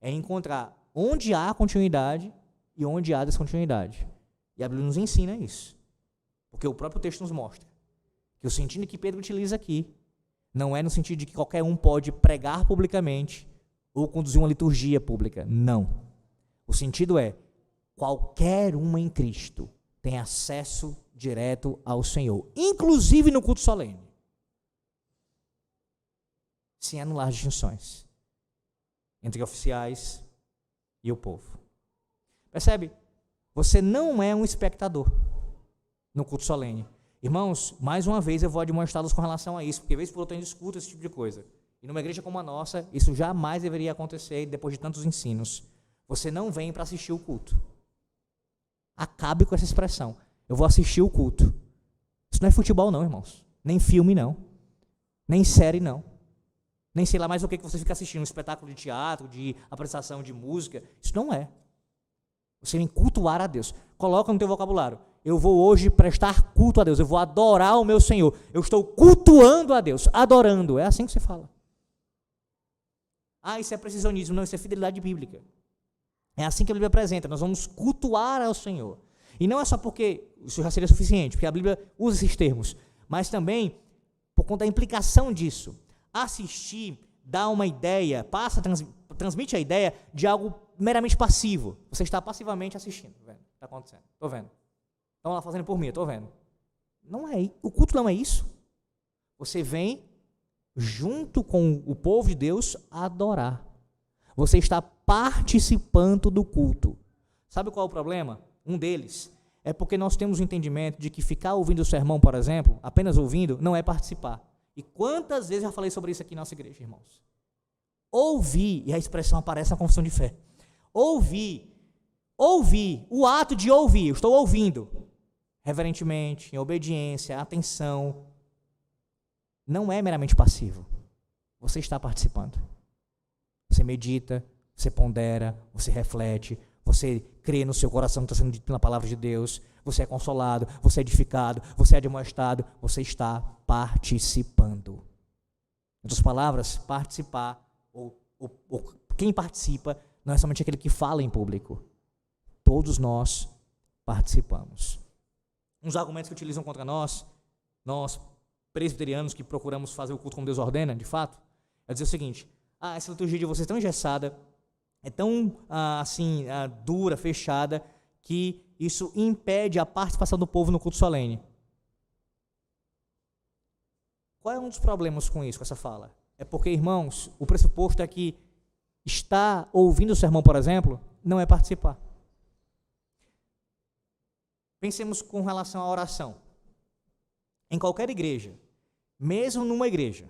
[SPEAKER 1] é encontrar onde há continuidade e onde há descontinuidade. E a Bíblia nos ensina isso, porque o próprio texto nos mostra que o sentido que Pedro utiliza aqui não é no sentido de que qualquer um pode pregar publicamente ou conduzir uma liturgia pública. Não. O sentido é, qualquer um em Cristo tem acesso direto ao Senhor, inclusive no culto solene, sem anular as distinções entre oficiais e o povo. Percebe? Você não é um espectador no culto solene. Irmãos, mais uma vez eu vou admoestá-los com relação a isso, porque vez por outra eu discuto esse tipo de coisa. E numa igreja como a nossa, isso jamais deveria acontecer depois de tantos ensinos. Você não vem para assistir o culto. Acabe com essa expressão. Eu vou assistir o culto. Isso não é futebol não, irmãos. Nem filme não. Nem série não. Nem sei lá mais o que você fica assistindo. Um espetáculo de teatro, de apresentação de música. Isso não é. Você vem cultuar a Deus. Coloca no teu vocabulário. Eu vou hoje prestar culto a Deus. Eu vou adorar o meu Senhor. Eu estou cultuando a Deus. Adorando. É assim que você fala. Isso é precisionismo. Não, isso é fidelidade bíblica. É assim que a Bíblia apresenta. Nós vamos cultuar ao Senhor. E não é só porque isso já seria suficiente, porque a Bíblia usa esses termos, mas também por conta da implicação disso. Assistir dá uma ideia, transmite a ideia de algo meramente passivo. Você está passivamente assistindo. Tá vendo? Está acontecendo. Estou vendo. Estão lá fazendo por mim, estou vendo. Não é, o culto não é isso. Você vem junto com o povo de Deus adorar. Você está participando do culto. Sabe qual é o problema? Um deles é porque nós temos o entendimento de que ficar ouvindo o sermão, por exemplo, apenas ouvindo, não é participar. E quantas vezes eu já falei sobre isso aqui na nossa igreja, irmãos? Ouvir, e a expressão aparece na confissão de fé. Ouvir, o ato de ouvir, eu estou ouvindo, reverentemente, em obediência, atenção, não é meramente passivo. Você está participando. Você medita, você pondera, você reflete, você crê no seu coração que está sendo dito na palavra de Deus, você é consolado, você é edificado, você é admoestado, você está participando. Em outras palavras, participar, ou quem participa, não é somente aquele que fala em público. Todos nós participamos. Uns argumentos que utilizam contra nós presbiterianos que procuramos fazer o culto como Deus ordena, de fato, é dizer o seguinte: essa liturgia de vocês é tão engessada, é tão dura, fechada, que isso impede a participação do povo no culto solene. Qual é um dos problemas com isso, com essa fala? É porque, irmãos, o pressuposto é que estar ouvindo o sermão, por exemplo, não é participar. Pensemos com relação à oração. Em qualquer igreja, mesmo numa igreja,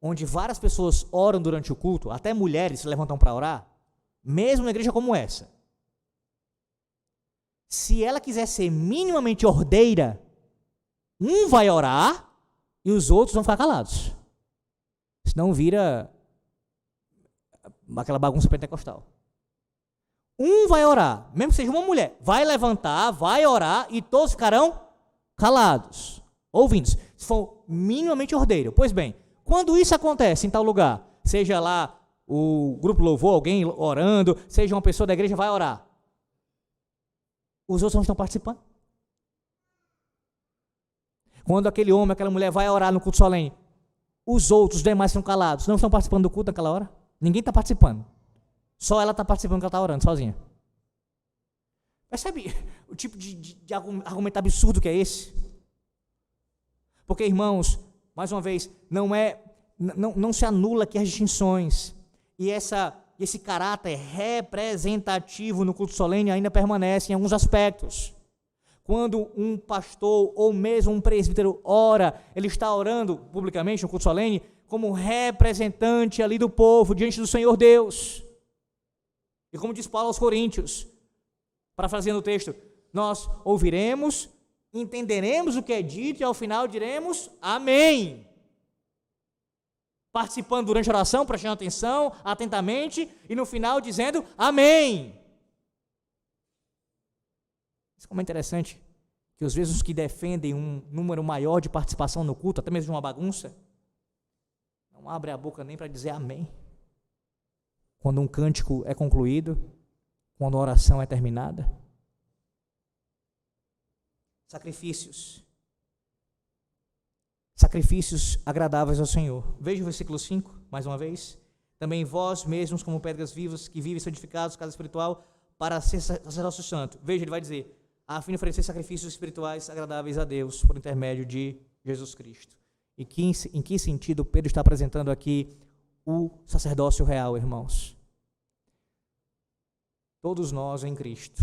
[SPEAKER 1] onde várias pessoas oram durante o culto, até mulheres se levantam para orar, mesmo na igreja como essa, se ela quiser ser minimamente ordeira, um vai orar e os outros vão ficar calados. Senão vira aquela bagunça pentecostal. Um vai orar, mesmo que seja uma mulher, vai levantar, vai orar e todos ficarão calados, ouvindo, se for minimamente ordeiro. Pois bem, quando isso acontece em tal lugar, seja lá o grupo louvor, alguém orando, seja uma pessoa da igreja, vai orar, os outros não estão participando. Quando aquele homem, aquela mulher vai orar no culto solene, os outros, os demais estão calados, não estão participando do culto naquela hora, ninguém está participando. Só ela está participando, que ela está orando sozinha. Percebe o tipo de argumento absurdo que é esse? Porque, irmãos, mais uma vez, não se anula aqui as distinções. E esse caráter representativo no culto solene ainda permanece em alguns aspectos. Quando um pastor ou mesmo um presbítero ora, ele está orando publicamente no culto solene como representante ali do povo diante do Senhor Deus. E como diz Paulo aos Coríntios, parafraseando o texto, nós ouviremos, entenderemos o que é dito e ao final diremos amém. Participando durante a oração, prestando atenção atentamente e no final dizendo amém. Isso como é interessante, que às vezes os que defendem um número maior de participação no culto, até mesmo de uma bagunça, não abrem a boca nem para dizer amém. Quando um cântico é concluído, quando a oração é terminada. Sacrifícios agradáveis ao Senhor. Veja o versículo 5, mais uma vez. Também vós mesmos, como pedras vivas, que vivem santificados, casa espiritual, para ser sacerdócio santo. Veja, ele vai dizer, a fim de oferecer sacrifícios espirituais agradáveis a Deus, por intermédio de Jesus Cristo. E em que sentido Pedro está apresentando aqui o sacerdócio real, irmãos? Todos nós em Cristo,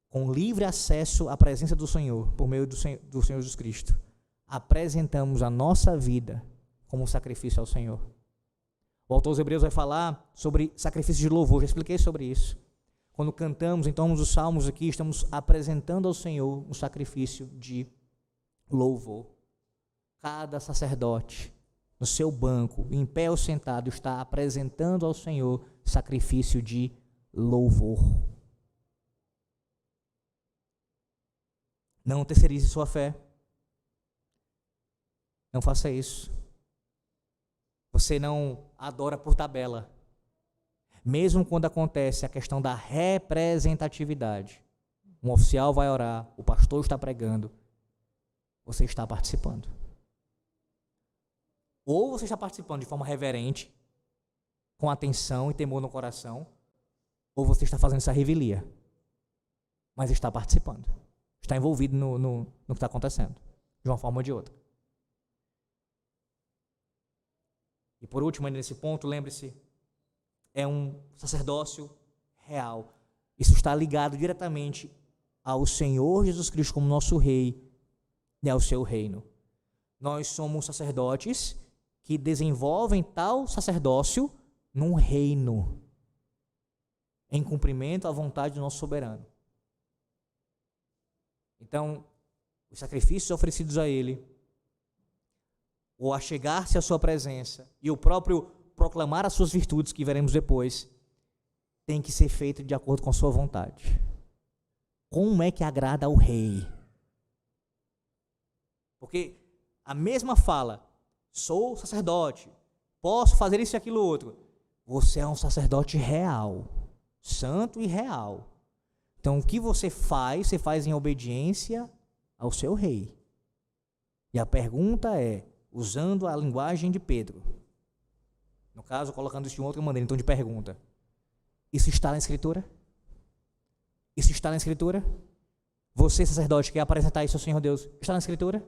[SPEAKER 1] com livre acesso à presença do Senhor, por meio do Senhor Jesus Cristo, apresentamos a nossa vida como sacrifício ao Senhor. O autor aos Hebreus vai falar sobre sacrifício de louvor, já expliquei sobre isso. Quando cantamos, então, os salmos aqui, estamos apresentando ao Senhor um sacrifício de louvor. Cada sacerdote, no seu banco, em pé ou sentado, está apresentando ao Senhor sacrifício de louvor. Não terceirize sua fé. Não faça isso. Você não adora por tabela. Mesmo quando acontece a questão da representatividade. Um oficial vai orar, o pastor está pregando, você está participando. Ou você está participando de forma reverente, com atenção e temor no coração, ou você está fazendo essa revelia, mas está participando, está envolvido no que está acontecendo, de uma forma ou de outra. E por último, ainda nesse ponto, lembre-se, é um sacerdócio real. Isso está ligado diretamente ao Senhor Jesus Cristo como nosso Rei e ao seu reino. Nós somos sacerdotes que desenvolvem tal sacerdócio num reino, em cumprimento à vontade do nosso soberano. Então, os sacrifícios oferecidos a Ele, ou a chegar-se à sua presença, e o próprio proclamar as suas virtudes, que veremos depois, tem que ser feito de acordo com a sua vontade. Como é que agrada ao rei? Porque a mesma fala, sou sacerdote, posso fazer isso e aquilo outro. Você é um sacerdote real, santo e real. Então o que você faz em obediência ao seu rei. E a pergunta é, usando a linguagem de Pedro, no caso, colocando isso de outra maneira, então de pergunta, isso está na Escritura? Isso está na Escritura? Você, sacerdote, quer apresentar isso ao Senhor Deus, está na Escritura?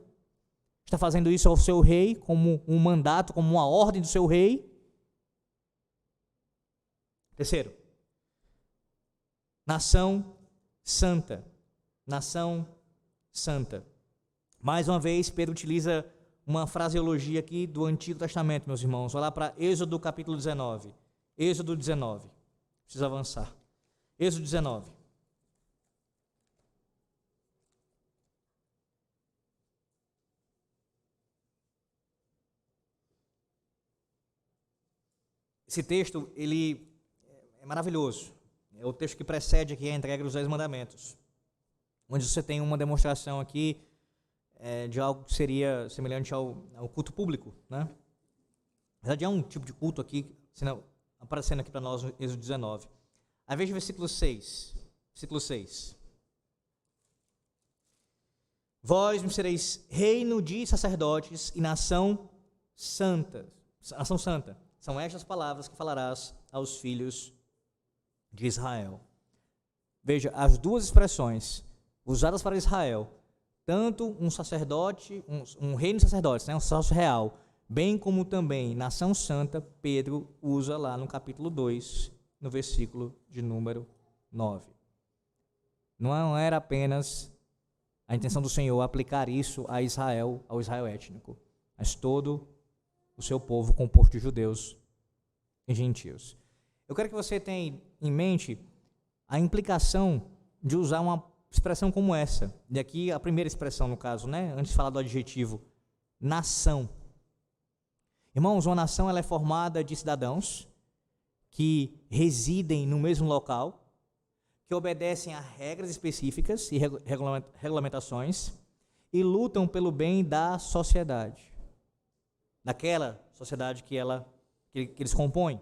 [SPEAKER 1] Está fazendo isso ao seu rei, como um mandato, como uma ordem do seu rei? Terceiro, nação santa. Nação santa. Mais uma vez, Pedro utiliza uma fraseologia aqui do Antigo Testamento, meus irmãos. Olha lá para Êxodo capítulo 19. Êxodo 19. Preciso avançar. Êxodo 19. Esse texto, ele é maravilhoso. É o texto que precede aqui a entrega dos 10 mandamentos. Onde você tem uma demonstração aqui de algo que seria semelhante ao culto público, né? Na verdade, é um tipo de culto aqui, aparecendo aqui para nós no Êxodo 19. Aí veja o versículo 6. Versículo 6. Vós me sereis reino de sacerdotes e nação santa. Nação santa. São estas palavras que falarás aos filhos de Israel. Veja, as duas expressões usadas para Israel, tanto um sacerdote, um reino de sacerdotes, né, um sacerdócio real, bem como também nação santa, Pedro usa lá no capítulo 2, no versículo de número 9. Não era apenas a intenção do Senhor aplicar isso a Israel, ao Israel étnico, mas todo o seu povo composto de judeus e gentios. Eu quero que você tenha em mente a implicação de usar uma expressão como essa. E aqui a primeira expressão, no caso, né? Antes de falar do adjetivo, nação. Irmãos, uma nação ela é formada de cidadãos que residem no mesmo local, que obedecem a regras específicas e regulamentações e lutam pelo bem da sociedade, daquela sociedade que eles compõem.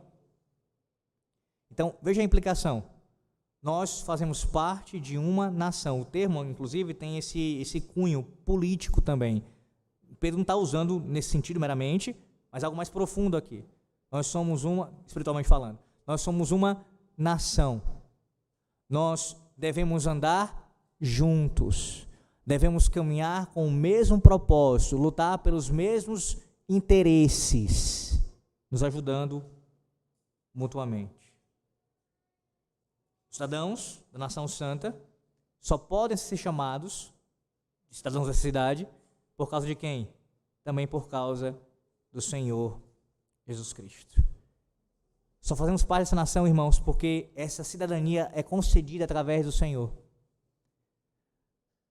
[SPEAKER 1] Então, veja a implicação. Nós fazemos parte de uma nação. O termo, inclusive, tem esse cunho político também. Pedro não está usando nesse sentido meramente, mas algo mais profundo aqui. Nós somos espiritualmente falando, nós somos uma nação. Nós devemos andar juntos. Devemos caminhar com o mesmo propósito, lutar pelos mesmos interesses, nos ajudando mutuamente. Cidadãos da nação santa só podem ser chamados de cidadãos dessa cidade por causa de quem? Também por causa do Senhor Jesus Cristo. Só fazemos parte dessa nação, irmãos, porque essa cidadania é concedida através do Senhor.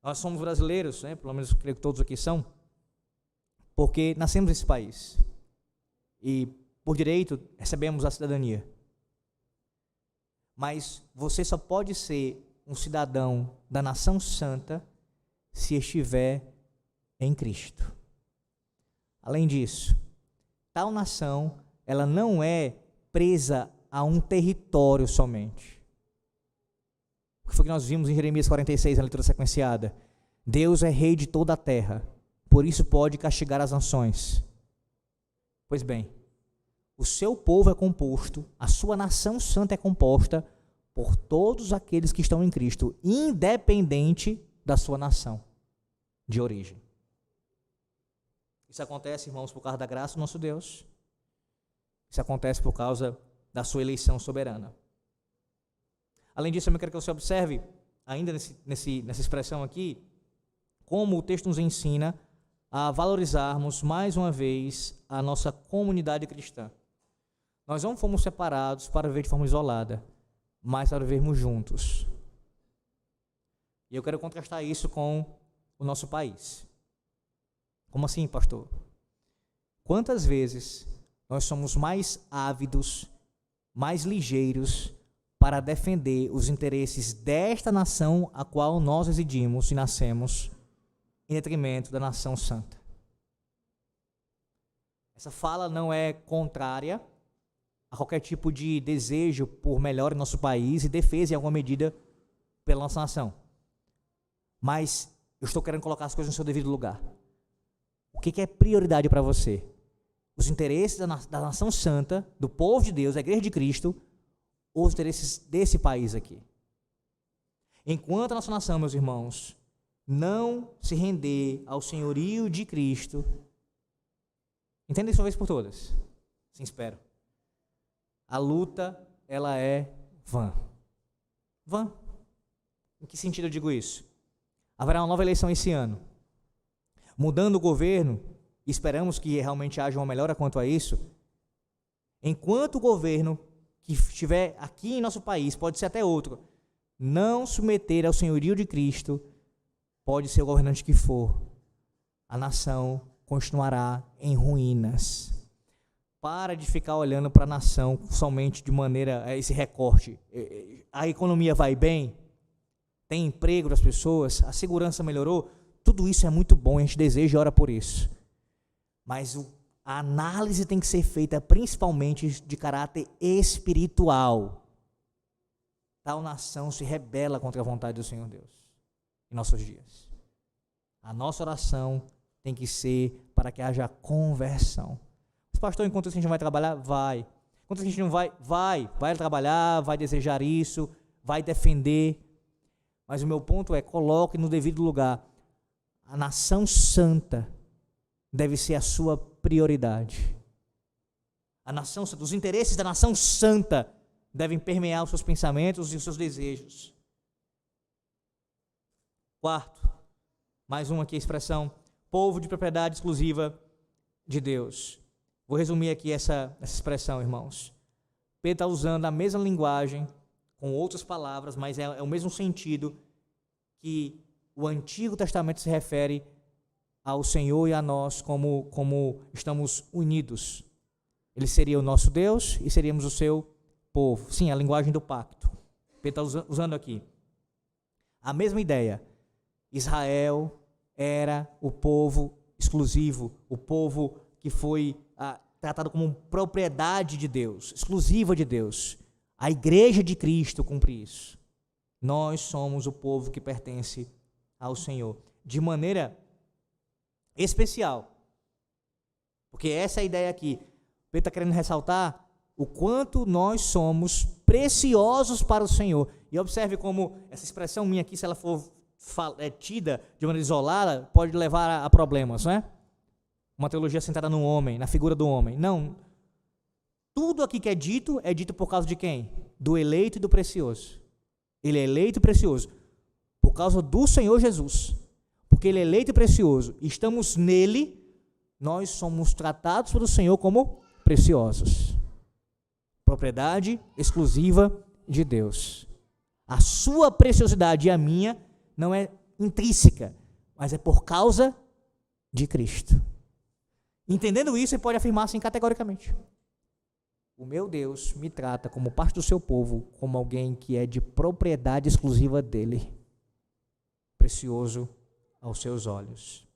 [SPEAKER 1] Nós somos brasileiros, né? Pelo menos creio que todos aqui são, porque nascemos nesse país e por direito recebemos a cidadania. Mas você só pode ser um cidadão da nação santa se estiver em Cristo. Além disso, tal nação, ela não é presa a um território somente. O que foi que nós vimos em Jeremias 46, na leitura sequenciada? Deus é rei de toda a terra, por isso pode castigar as nações. Pois bem, o seu povo é composto, a sua nação santa é composta por todos aqueles que estão em Cristo, independente da sua nação de origem. Isso acontece, irmãos, por causa da graça do nosso Deus. Isso acontece por causa da sua eleição soberana. Além disso, eu quero que você observe, ainda nessa expressão aqui, como o texto nos ensina a valorizarmos mais uma vez a nossa comunidade cristã. Nós não fomos separados para viver de forma isolada, mas para vivermos juntos. E eu quero contrastar isso com o nosso país. Como assim, pastor? Quantas vezes nós somos mais ávidos, mais ligeiros para defender os interesses desta nação a qual nós residimos e nascemos, em detrimento da nação santa? Essa fala não é contrária a qualquer tipo de desejo por melhor em nosso país e defesa em alguma medida pela nossa nação. Mas eu estou querendo colocar as coisas no seu devido lugar. O que é prioridade para você? Os interesses da nação santa, do povo de Deus, da igreja de Cristo, ou os interesses desse país aqui? Enquanto a nossa nação, meus irmãos, não se render ao senhorio de Cristo, entenda isso uma vez por todas, sim, espero. A luta, ela é vã. Vã. Em que sentido eu digo isso? Haverá uma nova eleição esse ano. Mudando o governo, esperamos que realmente haja uma melhora quanto a isso. Enquanto o governo que estiver aqui em nosso país, pode ser até outro, não submeter ao senhorio de Cristo, pode ser o governante que for, a nação continuará em ruínas. Para de ficar olhando para a nação somente de maneira, esse recorte. A economia vai bem? Tem emprego das pessoas? A segurança melhorou? Tudo isso é muito bom, a gente deseja e ora por isso. Mas a análise tem que ser feita principalmente de caráter espiritual. Tal nação se rebela contra a vontade do Senhor Deus em nossos dias. A nossa oração tem que ser para que haja conversão. Mas, pastor, enquanto a gente não vai trabalhar, vai. Enquanto a gente não vai, vai trabalhar, vai desejar isso, vai defender. Mas o meu ponto é, coloque no devido lugar. A nação santa deve ser a sua prioridade. A nação santa, os interesses da nação santa devem permear os seus pensamentos e os seus desejos. Quarto, mais uma aqui, a expressão, povo de propriedade exclusiva de Deus. Vou resumir aqui essa expressão, irmãos. Pedro está usando a mesma linguagem, com outras palavras, mas é o mesmo sentido que o Antigo Testamento se refere ao Senhor e a nós como estamos unidos. Ele seria o nosso Deus e seríamos o seu povo. Sim, a linguagem do pacto. Pedro está usando aqui a mesma ideia. Israel era o povo exclusivo, o povo que foi tratado como propriedade de Deus, exclusiva de Deus. A igreja de Cristo cumpre isso. Nós somos o povo que pertence ao Senhor, de maneira especial, porque essa é a ideia aqui. Pedro está querendo ressaltar o quanto nós somos preciosos para o Senhor. E observe como essa expressão minha aqui, se ela for tida de maneira isolada, pode levar a problemas, não é? Uma teologia centrada no homem, na figura do homem. Não. Tudo aqui que é dito por causa de quem? Do eleito e do precioso. Ele é eleito e precioso por causa do Senhor Jesus. Porque ele é eleito e precioso. Estamos nele, nós somos tratados pelo Senhor como preciosos. Propriedade exclusiva de Deus. A sua preciosidade e a minha não é intrínseca, mas é por causa de Cristo. Entendendo isso, você pode afirmar assim categoricamente: o meu Deus me trata como parte do seu povo, como alguém que é de propriedade exclusiva dele, precioso aos seus olhos.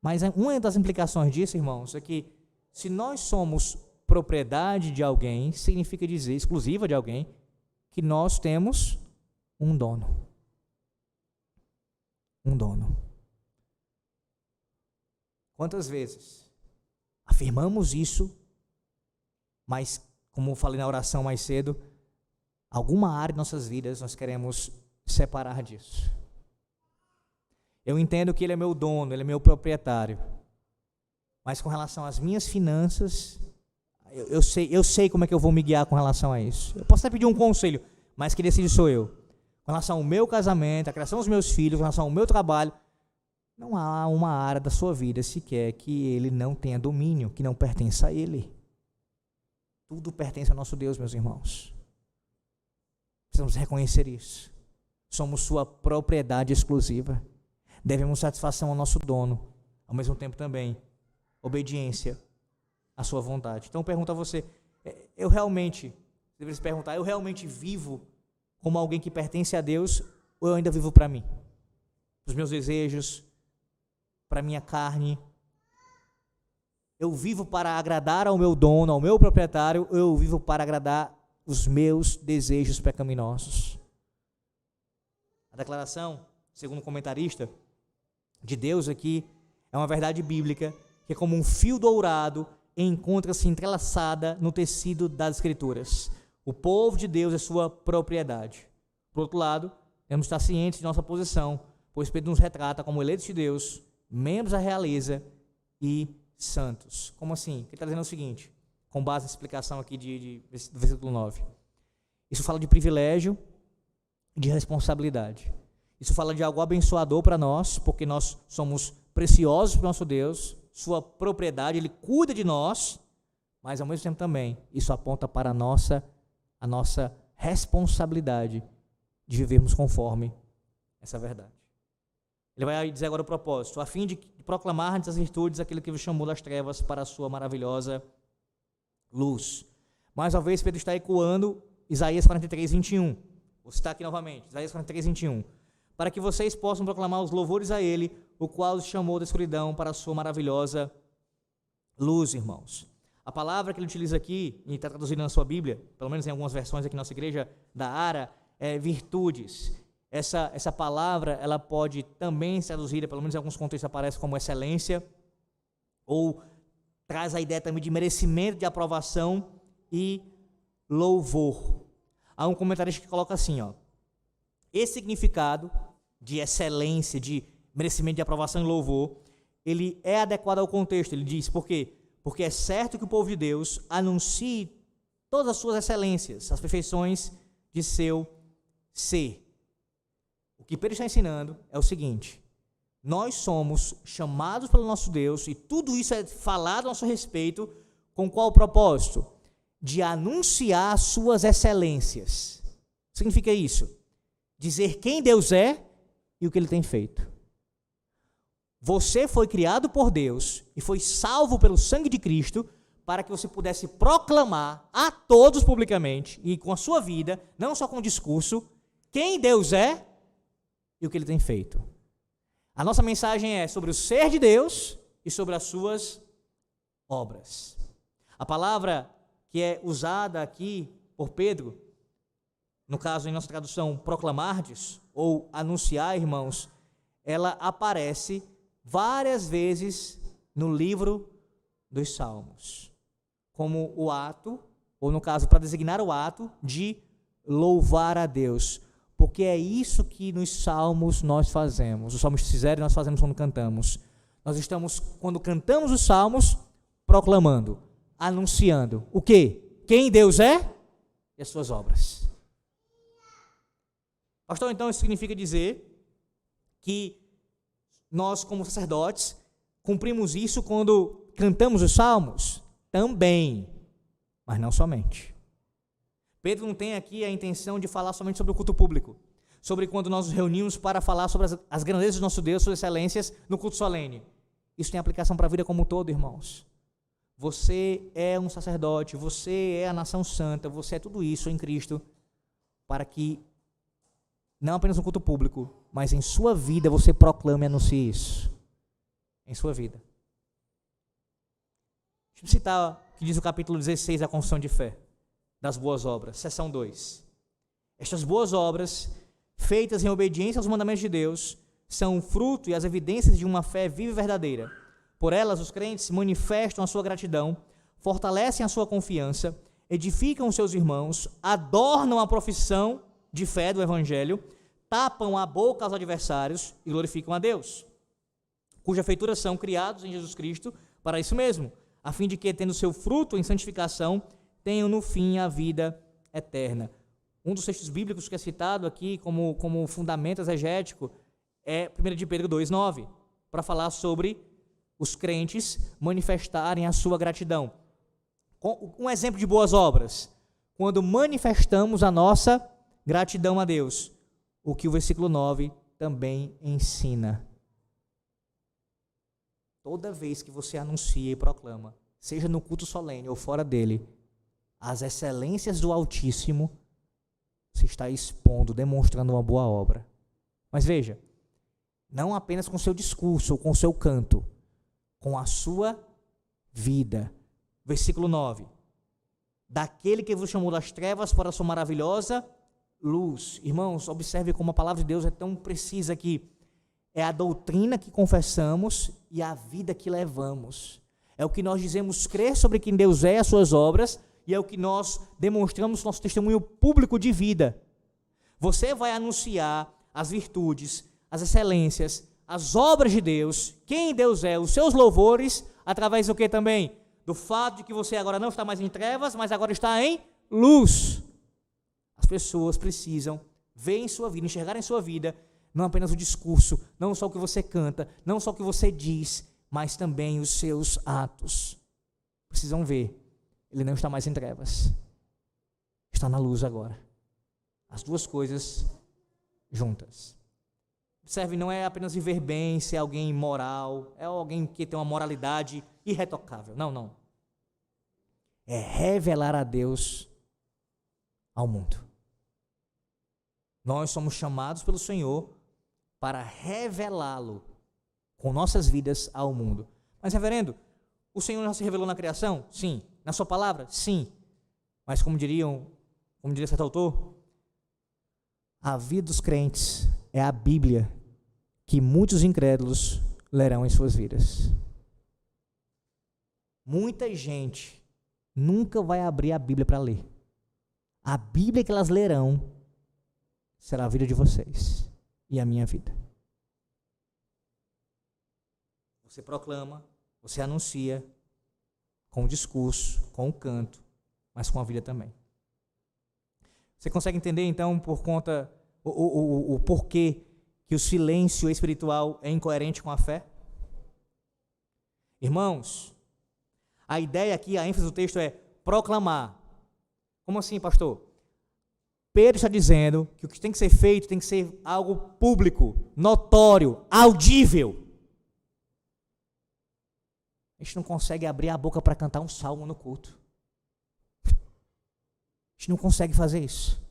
[SPEAKER 1] Mas uma das implicações disso, irmãos, é que se nós somos propriedade de alguém, significa dizer, exclusiva de alguém, que nós temos um dono. Um dono. Quantas vezes afirmamos isso, mas, como eu falei na oração mais cedo, alguma área de nossas vidas nós queremos separar disso. Eu entendo que ele é meu dono, ele é meu proprietário, mas com relação às minhas finanças, eu sei como é que eu vou me guiar com relação a isso. Eu posso até pedir um conselho, mas quem decide sou eu. Com relação ao meu casamento, a criação dos meus filhos, com relação ao meu trabalho, não há uma área da sua vida sequer que ele não tenha domínio, que não pertença a ele. Tudo pertence ao nosso Deus, meus irmãos. Precisamos reconhecer isso. Somos sua propriedade exclusiva. Devemos satisfação ao nosso dono, ao mesmo tempo também obediência à sua vontade. Então eu pergunto a você, deveria se perguntar, eu realmente vivo como alguém que pertence a Deus, ou eu ainda vivo para mim? Para os meus desejos, para a minha carne? Eu vivo para agradar ao meu dono, ao meu proprietário, ou eu vivo para agradar os meus desejos pecaminosos? A declaração, segundo o comentarista, de Deus aqui, é uma verdade bíblica, que é como um fio dourado, encontra-se entrelaçada no tecido das Escrituras. O povo de Deus é sua propriedade. Por outro lado, devemos estar cientes de nossa posição, pois Pedro nos retrata como eleitos de Deus, membros da realeza e santos. Como assim? Ele está dizendo o seguinte, com base na explicação aqui do versículo 9. Isso fala de privilégio, de responsabilidade. Isso fala de algo abençoador para nós, porque nós somos preciosos para o nosso Deus, sua propriedade, Ele cuida de nós, mas ao mesmo tempo também, isso aponta para a nossa responsabilidade de vivermos conforme essa verdade. Ele vai dizer agora o propósito, a fim de proclamar as virtudes daquele que vos chamou das trevas para a sua maravilhosa luz. Mais uma vez, Pedro está ecoando Isaías 43, 21. Vou citar aqui novamente, Isaías 43, 21. Para que vocês possam proclamar os louvores a Ele, o qual os chamou da escuridão para a sua maravilhosa luz, irmãos. A palavra que ele utiliza aqui, e está traduzindo na sua Bíblia, pelo menos em algumas versões aqui na nossa igreja da ARA, é virtudes. Essa palavra, ela pode também ser traduzida, pelo menos em alguns contextos aparece como excelência, ou traz a ideia também de merecimento, de aprovação e louvor. Há um comentarista que coloca assim, esse significado de excelência, de merecimento, de aprovação e louvor, ele é adequado ao contexto. Ele diz, por quê? Porque é certo que o povo de Deus anuncie todas as suas excelências, as perfeições de seu ser. O que Pedro está ensinando é o seguinte: nós somos chamados pelo nosso Deus, e tudo isso é falado a nosso respeito, com qual propósito? De anunciar as suas excelências. Significa isso? Dizer quem Deus é e o que Ele tem feito. Você foi criado por Deus e foi salvo pelo sangue de Cristo para que você pudesse proclamar a todos publicamente e com a sua vida, não só com o discurso, quem Deus é e o que Ele tem feito. A nossa mensagem é sobre o ser de Deus e sobre as suas obras. A palavra que é usada aqui por Pedro, no caso em nossa tradução proclamardes ou anunciar, irmãos, ela aparece várias vezes no livro dos Salmos, como o ato, ou no caso para designar o ato de louvar a Deus, porque é isso que nos Salmos nós fazemos. Os salmistas fizeram e nós fazemos quando cantamos. Nós estamos, quando cantamos os Salmos, proclamando, anunciando o quê? Quem Deus é e as suas obras. Pastor, então isso significa dizer que nós, como sacerdotes, cumprimos isso quando cantamos os salmos? Também, mas não somente. Pedro não tem aqui a intenção de falar somente sobre o culto público, sobre quando nós nos reunimos para falar sobre as grandezas do nosso Deus, suas excelências no culto solene. Isso tem aplicação para a vida como um todo, irmãos. Você é um sacerdote, você é a nação santa, você é tudo isso em Cristo, para que não apenas no culto público, mas em sua vida você proclame e anuncie isso. Em sua vida. Deixa eu citar o que diz o capítulo 16 da Confissão de Fé, das boas obras, seção 2. Estas boas obras, feitas em obediência aos mandamentos de Deus, são o fruto e as evidências de uma fé viva e verdadeira. Por elas, os crentes manifestam a sua gratidão, fortalecem a sua confiança, edificam os seus irmãos, adornam a profissão de fé do Evangelho, tapam a boca aos adversários e glorificam a Deus, cuja feitura são criados em Jesus Cristo para isso mesmo, a fim de que, tendo seu fruto em santificação, tenham no fim a vida eterna. Um dos textos bíblicos que é citado aqui como fundamento exegético é 1 de Pedro 2,9, para falar sobre os crentes manifestarem a sua gratidão. Um exemplo de boas obras, quando manifestamos a nossa gratidão a Deus, o que o versículo 9 também ensina. Toda vez que você anuncia e proclama, seja no culto solene ou fora dele, as excelências do Altíssimo, você está expondo, demonstrando uma boa obra. Mas veja, não apenas com seu discurso ou com seu canto, com a sua vida. Versículo 9. Daquele que vos chamou das trevas para a sua maravilhosa luz. Irmãos, observe como a palavra de Deus é tão precisa aqui. É a doutrina que confessamos e a vida que levamos. É o que nós dizemos crer sobre quem Deus é, as suas obras, e é o que nós demonstramos no nosso testemunho público de vida. Você vai anunciar as virtudes, as excelências, as obras de Deus, quem Deus é, os seus louvores, através do que também? Do fato de que você agora não está mais em trevas, mas agora está em luz. As pessoas precisam ver em sua vida, enxergar em sua vida, não apenas o discurso, não só o que você canta, não só o que você diz, mas também os seus atos. Precisam ver, ele não está mais em trevas, está na luz agora. As duas coisas juntas. Observe, não é apenas viver bem, ser alguém moral, é alguém que tem uma moralidade irretocável. Não, não. É revelar a Deus ao mundo. Nós somos chamados pelo Senhor para revelá-lo com nossas vidas ao mundo. Mas, reverendo, o Senhor já se revelou na criação? Sim. Na sua palavra? Sim. Mas como diria certo autor, a vida dos crentes é a Bíblia que muitos incrédulos lerão em suas vidas. Muita gente nunca vai abrir a Bíblia para ler. A Bíblia que elas lerão será a vida de vocês e a minha vida. Você proclama, você anuncia, com o discurso, com o canto, mas com a vida também. Você consegue entender então por conta o porquê que o silêncio espiritual é incoerente com a fé? Irmãos, a ideia aqui, a ênfase do texto é proclamar. Como assim, pastor? Pedro está dizendo que o que tem que ser feito tem que ser algo público, notório, audível. A gente não consegue abrir a boca para cantar um salmo no culto. A gente não consegue fazer isso.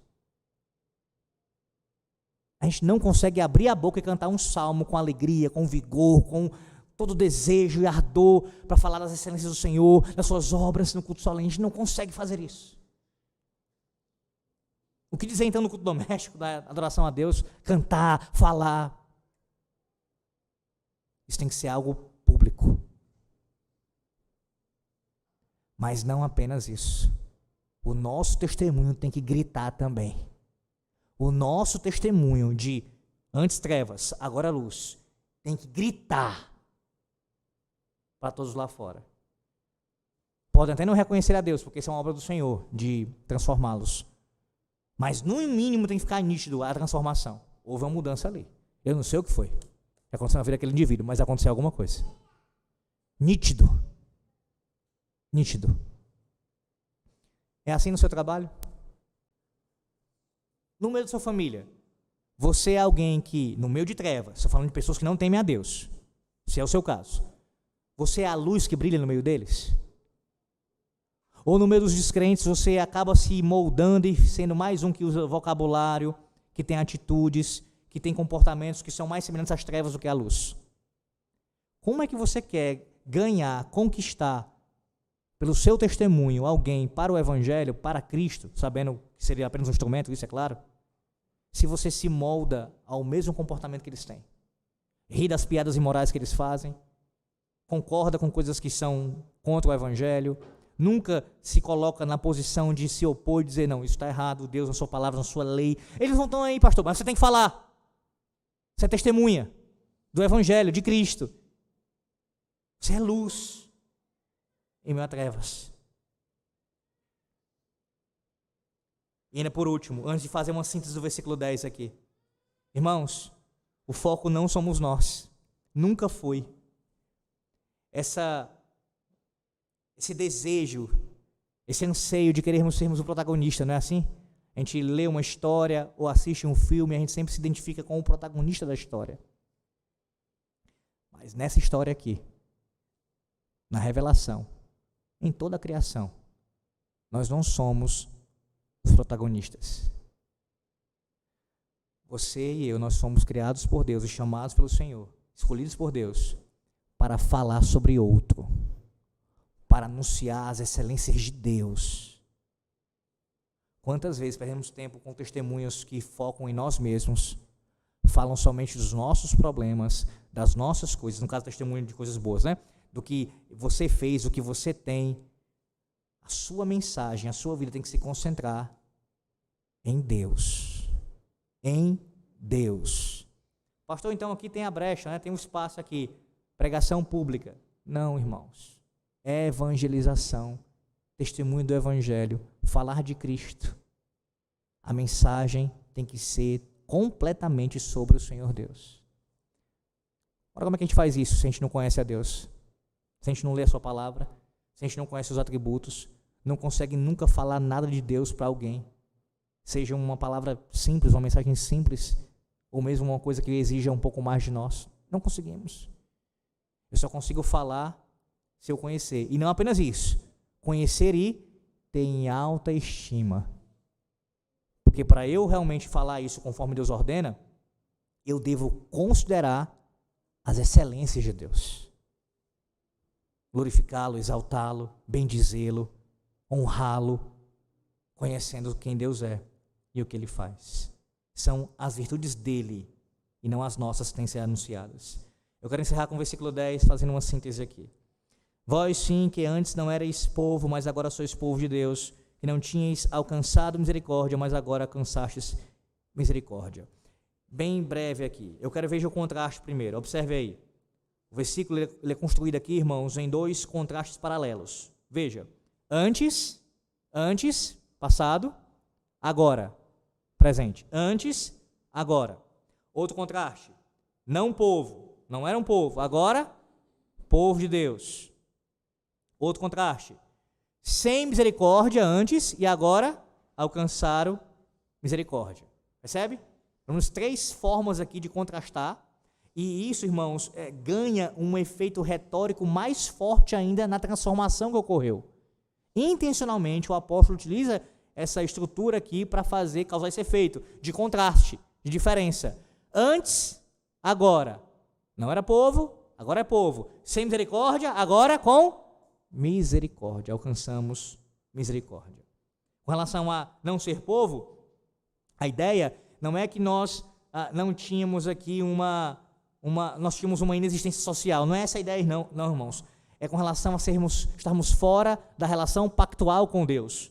[SPEAKER 1] A gente não consegue abrir a boca e cantar um salmo com alegria, com vigor, com todo desejo e ardor para falar das excelências do Senhor, das suas obras no culto solene. A gente não consegue fazer isso. O que dizer então no culto doméstico, da adoração a Deus? Cantar, falar. Isso tem que ser algo público. Mas não apenas isso. O nosso testemunho tem que gritar também. O nosso testemunho de antes trevas, agora luz, tem que gritar para todos lá fora. Podem até não reconhecer a Deus, porque isso é uma obra do Senhor, de transformá-los. Mas no mínimo tem que ficar nítido a transformação. Houve uma mudança ali. Eu não sei o que foi. Que aconteceu na vida daquele indivíduo, mas aconteceu alguma coisa. Nítido. Nítido. É assim no seu trabalho? No meio da sua família, você é alguém que, no meio de trevas, estou falando de pessoas que não temem a Deus, se é o seu caso, você é a luz que brilha no meio deles? Ou no meio dos descrentes, você acaba se moldando e sendo mais um que usa vocabulário, que tem atitudes, que tem comportamentos que são mais semelhantes às trevas do que à luz? Como é que você quer ganhar, conquistar, pelo seu testemunho, alguém para o Evangelho, para Cristo, sabendo que seria apenas um instrumento, isso é claro, se você se molda ao mesmo comportamento que eles têm? Ri das piadas imorais que eles fazem, concorda com coisas que são contra o Evangelho, nunca se coloca na posição de se opor e dizer, não, isso está errado, Deus na sua palavra, na sua lei. Eles não estão aí, pastor, mas você tem que falar. Você é testemunha do Evangelho, de Cristo. Você é luz em meio a trevas. E ainda por último, antes de fazer uma síntese do versículo 10 aqui. Irmãos, o foco não somos nós. Nunca foi. Esse desejo, esse anseio de querermos sermos o protagonista, não é assim? A gente lê uma história ou assiste um filme, a gente sempre se identifica com o protagonista da história. Mas nessa história aqui, na revelação, em toda a criação, nós não somos os protagonistas. Você e eu, nós somos criados por Deus e chamados pelo Senhor, escolhidos por Deus, para falar sobre outro, para anunciar as excelências de Deus. Quantas vezes perdemos tempo com testemunhos que focam em nós mesmos, falam somente dos nossos problemas, das nossas coisas, no caso testemunho de coisas boas, né? Do que você fez, do que você tem. A sua mensagem, a sua vida tem que se concentrar em Deus. Em Deus. Pastor, então aqui tem a brecha, né? Tem um espaço aqui. Pregação pública. Não, irmãos. É evangelização. Testemunho do Evangelho. Falar de Cristo. A mensagem tem que ser completamente sobre o Senhor Deus. Agora, como é que a gente faz isso se a gente não conhece a Deus? Se a gente não lê a sua palavra, se a gente não conhece os atributos, não consegue nunca falar nada de Deus para alguém, seja uma palavra simples, uma mensagem simples, ou mesmo uma coisa que exija um pouco mais de nós, não conseguimos. Eu só consigo falar se eu conhecer, e não apenas isso, conhecer e ter em alta estima, porque para eu realmente falar isso conforme Deus ordena, eu devo considerar as excelências de Deus, glorificá-lo, exaltá-lo, bendizê-lo, honrá-lo, conhecendo quem Deus é e o que Ele faz. São as virtudes dEle e não as nossas que têm sido anunciadas. Eu quero encerrar com o versículo 10, fazendo uma síntese aqui. Vós sim, que antes não erais povo, mas agora sois povo de Deus, que não tinhais alcançado misericórdia, mas agora alcançastes misericórdia. Bem breve aqui, eu quero ver o contraste primeiro, observe aí. O versículo ele é construído aqui, irmãos, em dois contrastes paralelos. Veja, antes, passado, agora, presente. Antes, agora. Outro contraste, não povo, não era um povo, agora, povo de Deus. Outro contraste, sem misericórdia antes e agora alcançaram misericórdia. Percebe? Temos três formas aqui de contrastar, e isso, irmãos, ganha um efeito retórico mais forte ainda na transformação que ocorreu. Intencionalmente, o apóstolo utiliza essa estrutura aqui para causar esse efeito de contraste, de diferença. Antes, agora. Não era povo, agora é povo. Sem misericórdia, agora com misericórdia. Alcançamos misericórdia. Com relação a não ser povo, a ideia não é que nós não tínhamos aqui nós tínhamos uma inexistência social. Não é essa a ideia, não, irmãos. É com relação a estarmos fora da relação pactual com Deus.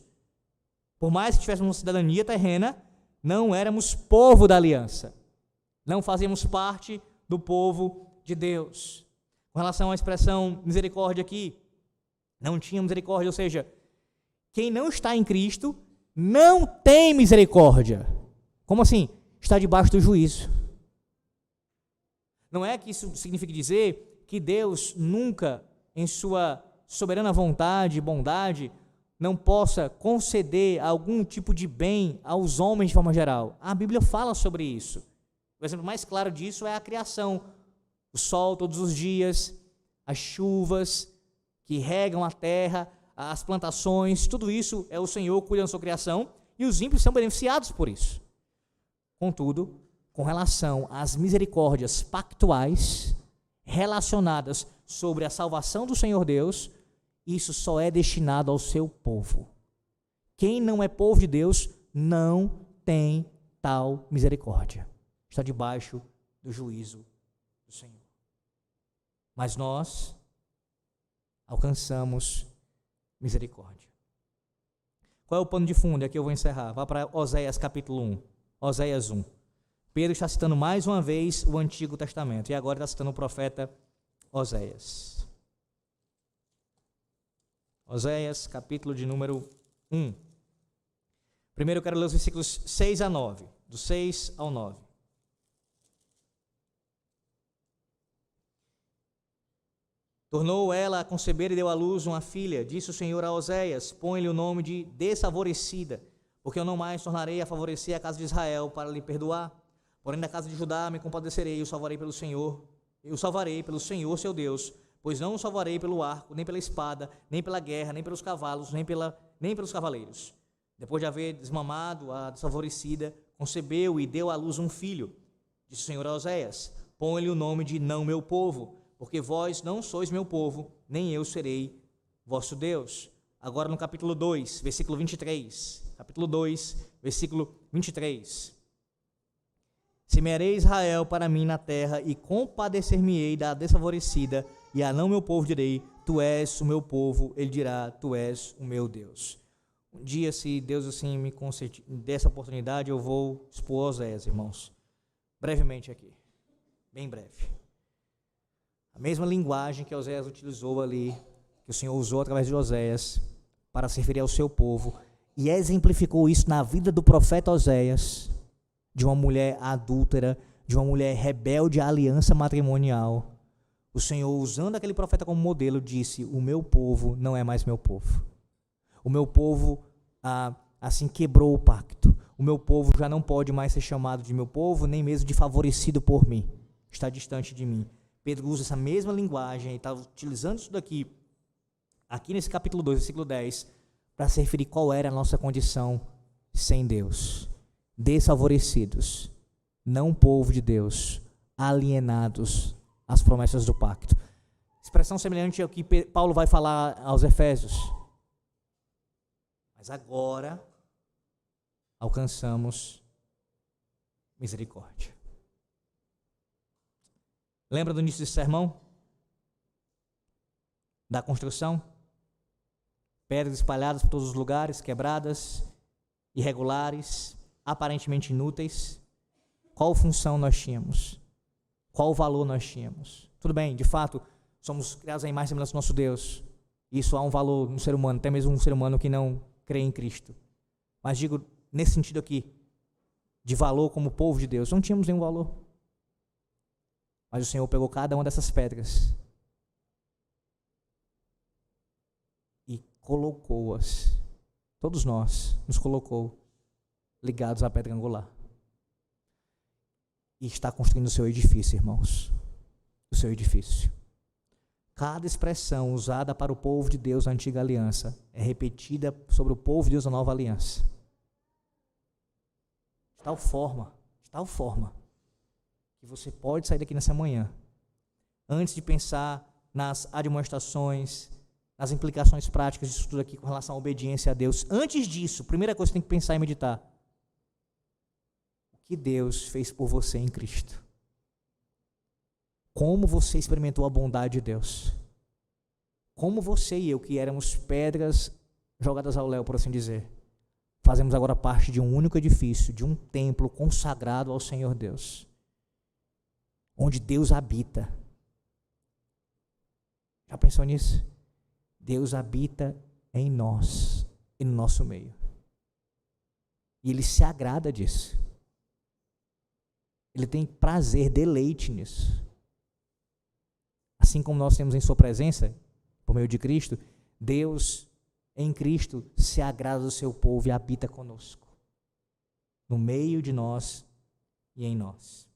[SPEAKER 1] Por mais que tivéssemos uma cidadania terrena, não éramos povo da aliança. Não fazíamos parte do povo de Deus. Com relação à expressão misericórdia aqui, não tinha misericórdia, ou seja, quem não está em Cristo não tem misericórdia. Como assim? Está debaixo do juízo. Não é que isso signifique dizer que Deus nunca, em sua soberana vontade e bondade, não possa conceder algum tipo de bem aos homens de forma geral. A Bíblia fala sobre isso. O exemplo mais claro disso é a criação. O sol todos os dias, as chuvas que regam a terra, as plantações, tudo isso é o Senhor cuidando da sua criação, e os ímpios são beneficiados por isso. Contudo, com relação às misericórdias pactuais relacionadas sobre a salvação do Senhor Deus, isso só é destinado ao seu povo. Quem não é povo de Deus não tem tal misericórdia. Está debaixo do juízo do Senhor. Mas nós alcançamos misericórdia. Qual é o pano de fundo? Aqui eu vou encerrar. Vá para Oséias capítulo 1. Oséias 1. Pedro está citando mais uma vez o Antigo Testamento, e agora está citando o profeta Oséias. Oséias, capítulo de número 1. Primeiro eu quero ler os versículos 6 a 9, do 6 ao 9. Tornou ela a conceber e deu à luz uma filha. Disse o Senhor a Oséias: põe-lhe o nome de desfavorecida, porque eu não mais tornarei a favorecer a casa de Israel para lhe perdoar. Porém, da casa de Judá me compadecerei, eu salvarei pelo Senhor seu Deus, pois não o salvarei pelo arco, nem pela espada, nem pela guerra, nem pelos cavalos, nem pelos cavaleiros. Depois de haver desmamado a desfavorecida, concebeu e deu à luz um filho. Disse o Senhor a Oséias: põe-lhe o nome de não meu povo, porque vós não sois meu povo, nem eu serei vosso Deus. Agora no capítulo 2, versículo 23. Capítulo 2, versículo 23. Semearei Israel para mim na terra, e compadecer-me-ei da desfavorecida, e a não meu povo direi: tu és o meu povo. Ele dirá: tu és o meu Deus. Um dia, se Deus assim me der essa oportunidade, eu vou expor Oséias, irmãos, brevemente aqui, bem breve. A mesma linguagem que Oséias utilizou ali, que o Senhor usou através de Oséias para se referir ao seu povo, e exemplificou isso na vida do profeta Oséias, de uma mulher adúltera, de uma mulher rebelde à aliança matrimonial, o Senhor, usando aquele profeta como modelo, disse: o meu povo não é mais meu povo. O meu povo, assim, quebrou o pacto. O meu povo já não pode mais ser chamado de meu povo, nem mesmo de favorecido por mim. Está distante de mim. Pedro usa essa mesma linguagem e está utilizando isso daqui, aqui nesse capítulo 2, versículo 10, para se referir qual era a nossa condição sem Deus. Desfavorecidos, não povo de Deus, alienados às promessas do pacto. Expressão semelhante ao que Paulo vai falar aos Efésios. Mas agora alcançamos misericórdia. Lembra do início desse sermão? Da construção? Pedras espalhadas por todos os lugares, quebradas, irregulares, aparentemente inúteis. Qual função nós tínhamos? Qual valor nós tínhamos? Tudo bem, de fato, somos criados à imagem e semelhança do nosso Deus. Isso há um valor no ser humano, até mesmo um ser humano que não crê em Cristo. Mas digo, nesse sentido aqui, de valor como povo de Deus, não tínhamos nenhum valor. Mas o Senhor pegou cada uma dessas pedras e colocou-as, todos nós, nos colocou ligados à pedra angular. E está construindo o seu edifício, irmãos. O seu edifício. Cada expressão usada para o povo de Deus na antiga aliança é repetida sobre o povo de Deus na nova aliança. De tal forma, que você pode sair daqui nessa manhã, antes de pensar nas admoestações, nas implicações práticas disso tudo aqui com relação à obediência a Deus. Antes disso, a primeira coisa que você tem que pensar e meditar: o que Deus fez por você em Cristo? Como você experimentou a bondade de Deus? Como você e eu, que éramos pedras jogadas ao léu, por assim dizer, fazemos agora parte de um único edifício, de um templo consagrado ao Senhor Deus, onde Deus habita. Já pensou nisso? Deus habita em nós e no nosso meio. E Ele se agrada disso. Ele tem prazer, deleite nisso. Assim como nós temos em sua presença, por meio de Cristo, Deus em Cristo se agrada do seu povo e habita conosco, no meio de nós e em nós.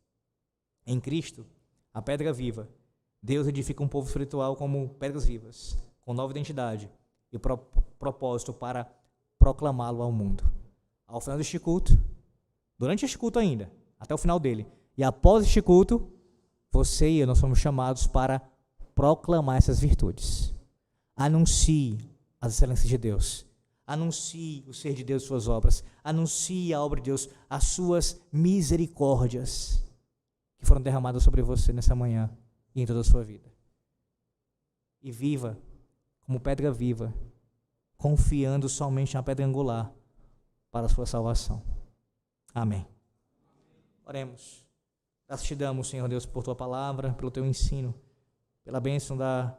[SPEAKER 1] Em Cristo, a pedra viva, Deus edifica um povo espiritual como pedras vivas, com nova identidade e propósito para proclamá-lo ao mundo. Ao final deste culto, durante este culto ainda, até o final dele, e após este culto, você e eu, nós somos chamados para proclamar essas virtudes. Anuncie as excelências de Deus. Anuncie o ser de Deus e suas obras. Anuncie a obra de Deus, as suas misericórdias que foram derramadas sobre você nessa manhã e em toda a sua vida. E viva como pedra viva, confiando somente na pedra angular para a sua salvação. Amém. Oremos. Graças te damos, Senhor Deus, por tua palavra, pelo teu ensino, pela bênção da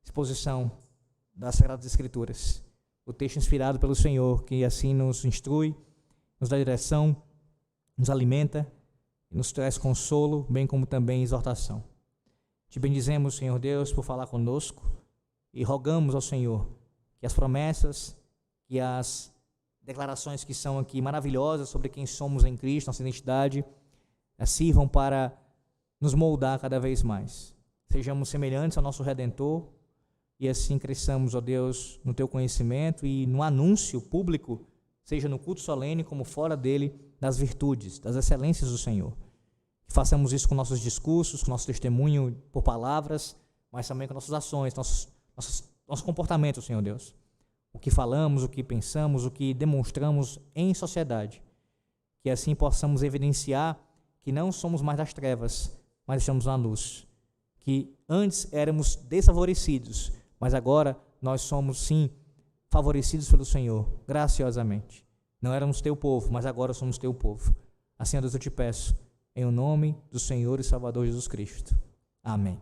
[SPEAKER 1] exposição das Sagradas Escrituras. O texto inspirado pelo Senhor, que assim nos instrui, nos dá direção, nos alimenta, nos traz consolo, bem como também exortação. Te bendizemos, Senhor Deus, por falar conosco e rogamos ao Senhor que as promessas e as declarações que são aqui maravilhosas sobre quem somos em Cristo, nossa identidade, sirvam para nos moldar cada vez mais. Sejamos semelhantes ao nosso Redentor e assim cresçamos, ó Deus, no teu conhecimento e no anúncio público, seja no culto solene como fora dele, das virtudes, das excelências do Senhor. Que façamos isso com nossos discursos, com nosso testemunho por palavras, mas também com nossas ações, nosso comportamento, Senhor Deus. O que falamos, o que pensamos, o que demonstramos em sociedade. Que assim possamos evidenciar que não somos mais das trevas, mas estamos na luz. Que antes éramos desfavorecidos, mas agora nós somos sim favorecidos pelo Senhor, graciosamente. Não éramos teu povo, mas agora somos teu povo. Assim, ó Deus, eu te peço, em o nome do Senhor e Salvador Jesus Cristo. Amém.